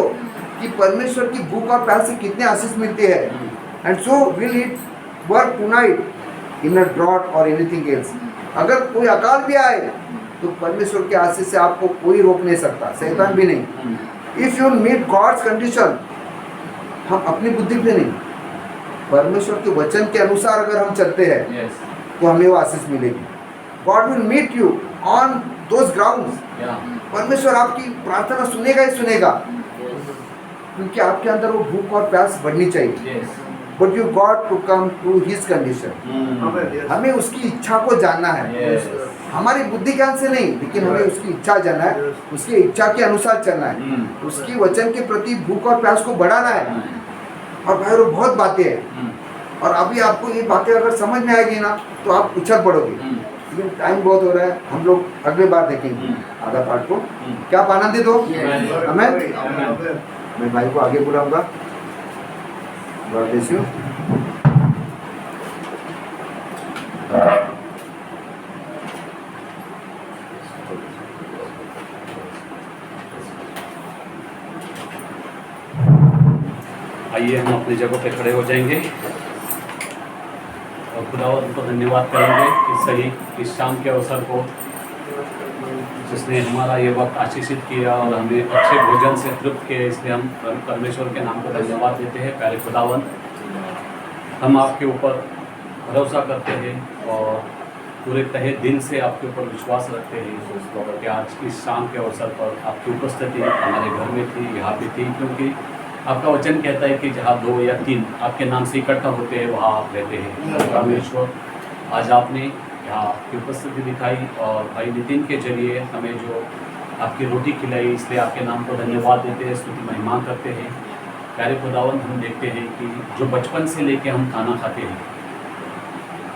कि परमेश्वर की भूख और प्यास से कितने आशीष मिलते हैं। And so will it work tonight in a drought और एनीथिंग एल्स। अगर कोई अकाल भी आए तो परमेश्वर के आशीष से आपको कोई रोक नहीं सकता, शैतान भी नहीं। If you meet God's condition, हम अपनी बुद्धि पे नहीं, परमेश्वर के वचन के अनुसार अगर हम चलते हैं Yes. तो हमें वो आशीष मिलेगी। God will meet you on those grounds. Yeah. परमेश्वर आपकी प्रार्थना सुनेगा ही सुनेगा, क्योंकि आपके अंदर वो भूख और प्यास बढ़नी चाहिए। Yes. But you got to come to his condition. Yes. हमें उसकी इच्छा को जानना है, Yes. हमारी बुद्धि ज्ञान से नहीं, लेकिन हमें उसकी इच्छा जानना है, उसकी इच्छा के अनुसार चलना है, उसकी वचन के प्रति भूख और प्यास को बढ़ाना है। और भाई वो बहुत बातें हैं, और अभी आपको ये बातें अगर समझ में आएगी ना तो आप उछल पड़ोगे। लेकिन टाइम बहुत हो रहा है, हम लोग अगले बार देखेंगे आधा पार्ट को। क्या आप आनंदित हो? Yes. Amen. मैं भाई को आगे बुलाऊंगा। God bless you. आइए हम अपनी जगह पे खड़े हो जाएंगे और खुदावंत को धन्यवाद करेंगे कि सही इस शाम के अवसर को जिसने हमारा ये वक्त आशीषित किया और हमें अच्छे भोजन से तृप्त किया, इसलिए हम परमेश्वर के नाम को धन्यवाद देते हैं। प्यारे खुदावंत, हम आपके ऊपर भरोसा करते हैं और पूरे तहे दिल से आपके ऊपर विश्वास रखते हैं कि आज इस शाम के अवसर पर आपकी उपस्थिति हमारे घर में थी, यहाँ भी थी, क्योंकि आपका वचन कहता है कि जहाँ 2 या 3 आपके नाम से इकट्ठा होते हैं वहाँ आप रहते हैं। परमेश्वर, आज आपने यहाँ आपकी उपस्थिति दिखाई और भाई नितिन के जरिए हमें जो आपकी रोटी खिलाई, इसलिए आपके नाम को धन्यवाद देते हैं, स्तुति महिमा करते हैं। प्यारे खुदावंत, हम देखते हैं कि जो बचपन से लेके हम खाना खाते हैं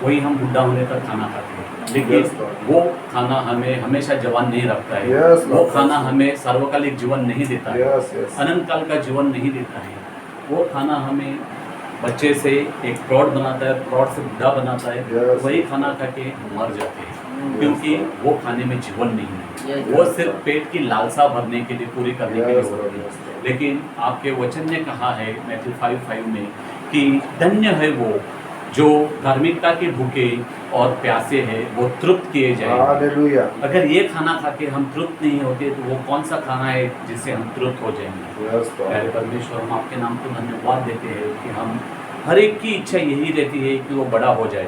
वही हम बुढ़ा होने तक खाना खाते हैं, लेकिन वो खाना हमें हमेशा जवान नहीं रखता है। Yes, वो Lord. खाना हमें सार्वकालिक जीवन नहीं देता है, Yes, yes. अनंत काल का जीवन नहीं देता है। वो खाना हमें बच्चे से एक प्रौढ़ बनाता है, प्रौढ़ से बुढ़ा बनाता है। Yes. वही खाना खा के मर जाते हैं, क्योंकि वो खाने में जीवन नहीं है। Yes. वो सिर्फ पेट की लालसा भरने के लिए, पूरी करने के लिए Yes, होती है। Lord. लेकिन आपके वचन ने कहा है मैथ्यू 5:5 में कि धन्य है वो जो धार्मिकता के भूखे और प्यासे हैं, वो तृप्त किए जाएंगे। Hallelujah. अगर ये खाना खा के हम तृप्त नहीं होते तो वो कौन सा खाना है जिससे हम तृप्त हो जाएंगे? Yes, Lord. प्यारे परमेश्वर, हम आपके नाम को धन्यवाद देते हैं कि हम हर एक की इच्छा यही रहती है कि वो बड़ा हो जाए,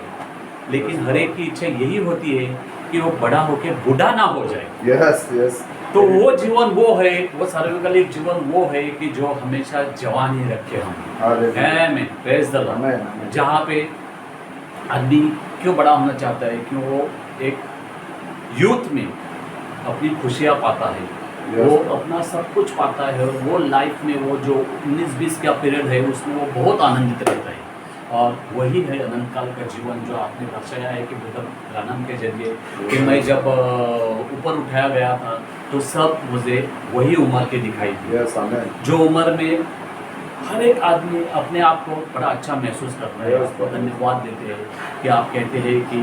लेकिन हर एक की इच्छा यही होती है कि वो बड़ा होके बूढ़ा ना हो जाए। Yes, yes. तो वो जीवन वो है, वो सार्वकालिक जीवन वो है कि जो हमेशा जवान ही रखे हम। Hallelujah. आमीन, प्रेज द लॉर्ड। Amen. जहाँ पे आदमी क्यों बड़ा होना चाहता है? क्यों वो एक यूथ में अपनी खुशियाँ पाता है, Yes. वो अपना सब कुछ पाता है, और वो लाइफ में वो जो 19-20 का पीरियड है उसमें वो बहुत आनंदित रहता है। और वही है अनंत काल का जीवन जो आपने दर्शाया है कि ब्रदर ब्रैनम के जरिए कि मैं जब ऊपर उठाया गया था तो सब मुझे वही उम्र के दिखाई दी, यस आमेन, जो उम्र में हर एक आदमी अपने आप को बड़ा अच्छा महसूस करता है। आपको धन्यवाद देते हैं कि आप कहते हैं कि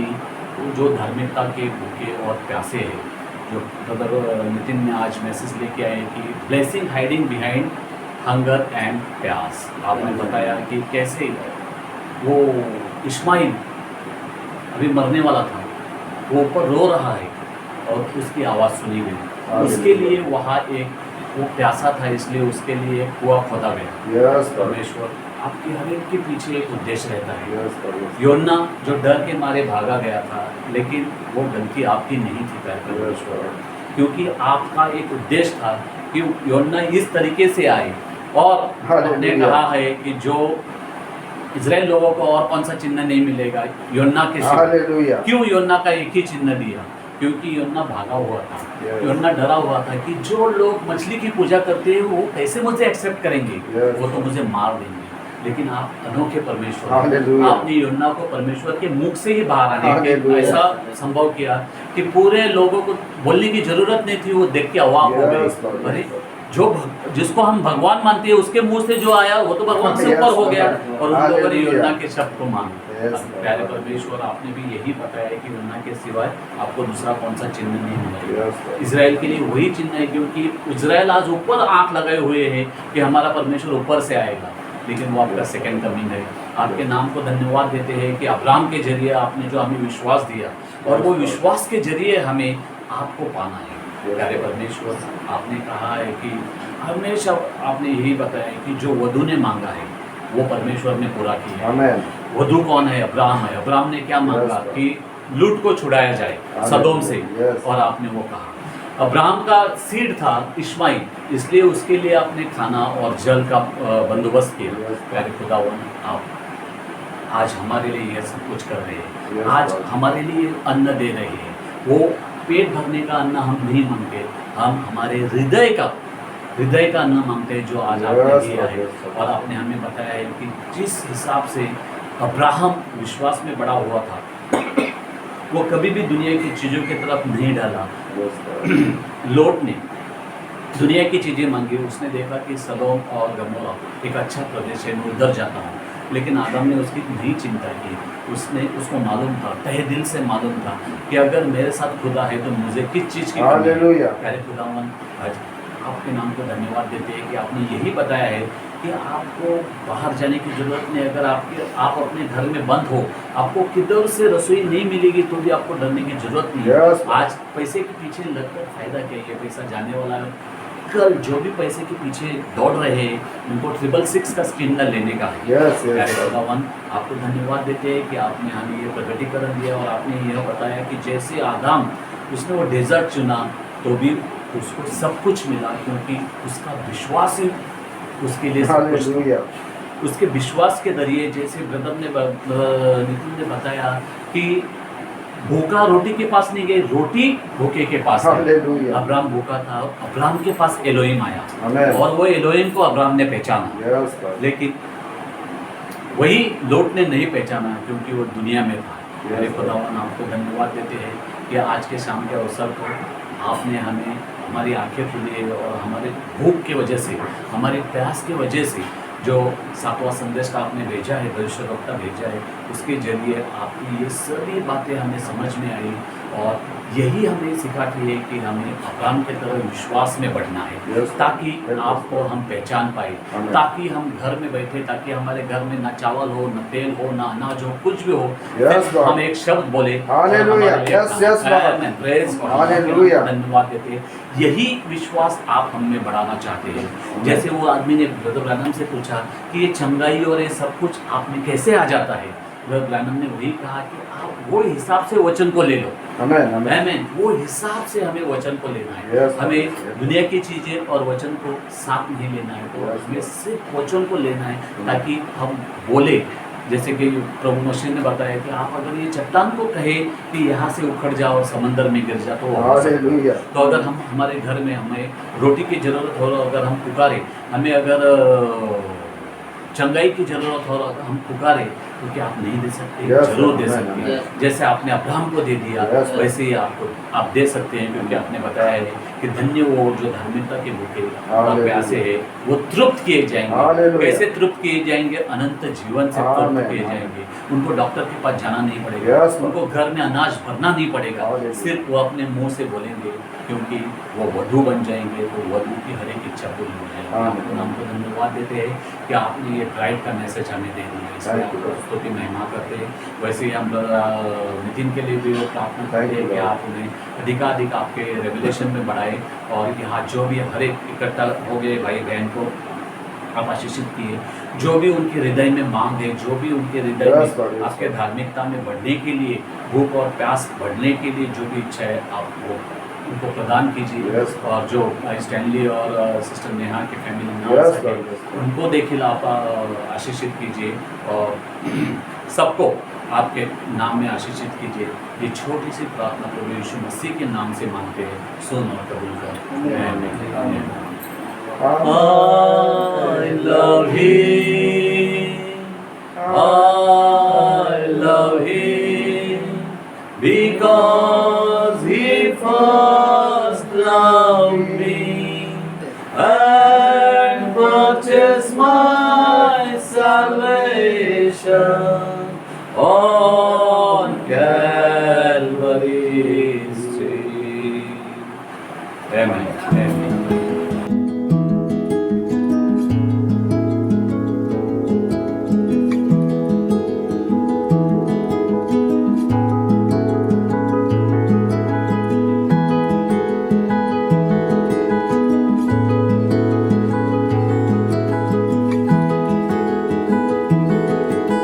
जो धार्मिकता के भूखे और प्यासे हैं, जो ब्रदर नितिन ने आज मैसेज लेके आए कि blessing hiding behind hunger and प्यास। आपने बताया कि कैसे वो इस्माइल अभी मरने वाला था, वो ऊपर रो रहा है और उसकी आवाज़ सुनी गई, उसके लिए वहाँ एक वो प्यासा था, इसलिए उसके लिए कुआं खोदा गया। यस परमेश्वर आपके हर एक के पीछे एक उद्देश्य रहता है। यस योना जो डर के मारे भागा गया था, लेकिन वो गलती आपकी नहीं थी परमेश्वर, क्योंकि आपका एक उद्देश्य था कि योना इस तरीके से आए। और आपने कहा है कि जो इजराइल लोगों को और कौन सा चिन्ह नहीं मिलेगा योना के सिवा। हालेलुया, क्यों योना का एक ही चिन्ह दिया? क्योंकि योना भागा हुआ था, योना डरा हुआ था कि जो लोग मछली की पूजा करते हैं वो कैसे मुझे एक्सेप्ट करेंगे, वो तो मुझे मार देंगे। लेकिन आप अनोखे परमेश्वर, हालेलुया, आपने योना को परमेश्वर के मुख से ही बाहर आने के हालेलुया, ऐसा संभव किया कि पूरे लोगों को बोलने की जरूरत नहीं थी, वो देख के अवाक हो गए। अरे जिसको हम भगवान मानते हैं उसके मुंह से जो आया वो तो भगवान से ऊपर हो गया, और उन लोगों ने योना के शब्द को माना। प्यारे परमेश्वर, आपने भी यही बताया कि योना के सिवाय आपको दूसरा कौन सा चिन्ह नहीं मिलेगा। इजराइल के लिए वही चिन्ह है, क्योंकि इजराइल आज ऊपर आंख लगाए हुए है कि हमारा परमेश्वर ऊपर से आएगा, लेकिन वो आपका सेकंड कमिंग है। आपके नाम को धन्यवाद देते हैं कि अब्राहम के जरिए आपने जो हमें विश्वास दिया, और वो विश्वास के जरिए हमें आपको पाना है। प्यारे परमेश्वर, आपने कहा है कि हमेशा आपने यही बताया कि जो वधु ने मांगा है वो परमेश्वर ने पूरा किया। आमेन, वधु कौन है? अब्राहम है। अब्राहम ने क्या मांगा? कि लूट को छुड़ाया जाए सदोम से, और आपने वो कहा। अब्राहम का सीड था इस्माइल, इसलिए उसके लिए आपने खाना और जल का बंदोबस्त किया। प्यारे खुदावन, आप आज हमारे लिए यह सब कुछ कर रहे हैं, आज हमारे लिए अन्न दे रहे हैं। वो पेट भरने का अन्न हम नहीं मांगते, हम हमारे हृदय का अन्न मांगते हैं जो आज आपने दिया है। और आपने हमें बताया है कि जिस हिसाब से अब्राहम विश्वास में बड़ा हुआ था, वो कभी भी दुनिया की चीज़ों की तरफ नहीं डाला। लोट ने दुनिया की चीज़ें मांगी, उसने देखा कि सदोम और गमोरा एक अच्छा प्रदेश है, मैं उधर जाता हूँ। लेकिन आदम ने उसकी नहीं चिंता की, उसको मालूम था, तहे दिल से मालूम था कि अगर मेरे साथ खुदा है तो मुझे किस चीज़ की कमी है। प्यारे खुदावन, आज आपके नाम को धन्यवाद देते हैं कि आपने यही बताया है कि आपको बाहर जाने की जरूरत नहीं। अगर आप अपने घर में बंद हो, आपको किधर से रसोई नहीं मिलेगी तो भी आपको डरने की जरूरत नहीं है। आज पैसे के पीछे लगकर फायदा क्या है? पैसा जाने वाला है। कल जो भी पैसे के पीछे दौड़ रहे हैं उनको 666 का चिन्ह लेने का है। प्यारे खुदावन, आपको धन्यवाद देते हैं कि आपने हमें ये प्रकटीकरण दिया, और आपने यह बताया कि जैसे आदम उसने वो डेजर्ट चुना तो भी उसको सब कुछ मिला, क्योंकि उसका विश्वास ही उसके लिए सब कुछ था। उसके विश्वास के जरिए, जैसे ब्रदर ने नितिन ने बताया कि भूखा रोटी के पास नहीं गए, रोटी भूखे के पास गई। अब्राहम भूखा था, अब्राहम के पास एलोहिम आया, और वो एलोहिम को अब्राहम ने पहचाना। लेकिन वही लोट ने नहीं पहचाना, क्योंकि वो दुनिया में था। मेरे खुदावन, आपको धन्यवाद देते हैं कि आज के शाम के अवसर को आपने हमें हमारी आंखें खुली, और हमारे भूख की वजह से, हमारे प्यास की वजह से जो 7वां संदेश का आपने भेजा है, भविष्यवक्ता भेजा है, उसके जरिए आपकी ये सभी बातें हमें समझ में आई, और यही हमें सिखाती है कि हमें अब्राहम की तरह विश्वास में बढ़ना है, ताकि आपको हम पहचान पाए, ताकि हम घर में बैठे, ताकि हमारे घर में ना चावल हो, ना तेल हो, ना अनाज हो, कुछ भी हो, हम एक शब्द बोले, धन्यवाद देते हैं। यही विश्वास आप हमें बढ़ाना चाहते हैं। जैसे वो आदमी ने ब्रदर ब्रैनम से पूछा कि ये चंगाई और ये सब कुछ आप में कैसे आ जाता है, ब्रदर ब्रैनम ने वही कहा कि आप वो हिसाब से वचन को ले लो। आमीन। वो हिसाब से हमें वचन को लेना है। हमें दुनिया की चीज़ें और वचन को साथ नहीं लेना है, तो हमें सिर्फ वचन को लेना है, ताकि हम बोले। जैसे कि प्रभु मसीह ने बताया कि आप अगर ये चट्टान को कहे कि यहाँ से उखड़ जाओ और समंदर में गिर जा, तो वो हो सकता है। तो अगर हम हमारे घर में हमें रोटी की ज़रूरत हो, अगर हम पुकारे, हमें अगर चंगाई की ज़रूरत हो, अगर हम पुकारे, क्योंकि आप नहीं दे सकते, Yes, जरूर दे sir. सकते हैं। Yes. जैसे आपने अब्राहम को दे दिया, Yes, sir. वैसे ही आप दे सकते हैं, क्योंकि आपने बताया है कि धन्य वो जो धार्मिकता के भूखे और Hallelujah. प्यासे है, वो तृप्त किए जाएंगे। Hallelujah. कैसे तृप्त किए जाएंगे? अनंत जीवन से तृप्त Amen. किए जाएंगे। उनको डॉक्टर के पास जाना नहीं पड़ेगा, Yes, sir. उनको घर में अनाज भरना नहीं पड़ेगा, Hallelujah. सिर्फ वो अपने मुंह से बोलेंगे, क्योंकि वो वधु बन जाएंगे, तो वधु की हर एक इच्छा पूरी हो जाएगी। Amen. आपको नाम को धन्यवाद देते हैं कि आपने ये ट्राइड का मैसेज हमें दे दिया, इसलिए Thank you, आपको Lord. स्तुति महिमा करते हैं। वैसे ही हम नितिन के लिए भी वो प्रार्थना Thank करते you, हैं कि Lord. आप उन्हें अधिकाधिक आपके रेवलेशन में बढ़ाए, और यहाँ जो भी हर एक इकट्ठा हो गए भाई बहन को आप आशीषित किए। जो भी उनके हृदय में मांग है, जो भी उनके हृदय Yes, Lord, में yes, आपके Lord. धार्मिकता में बढ़ने के लिए, भूख और प्यास बढ़ने के लिए जो भी इच्छा है, आप वो उनको प्रदान कीजिए। Yes. और जो स्टैनली और सिस्टर नेहा की फैमिली में आ Yes, सके, Lord, yes, Lord. उनको देखिए आप आशीषित कीजिए, और सबको आपके नाम में आशीषित कीजिए। ये छोटी सी प्रार्थना प्रभु यीशु मसीह के नाम से मांगते हैं, सुन और कबूल कर। आमीन। I love him, I love him, because he first loved me and purchased my salvation on Calvary.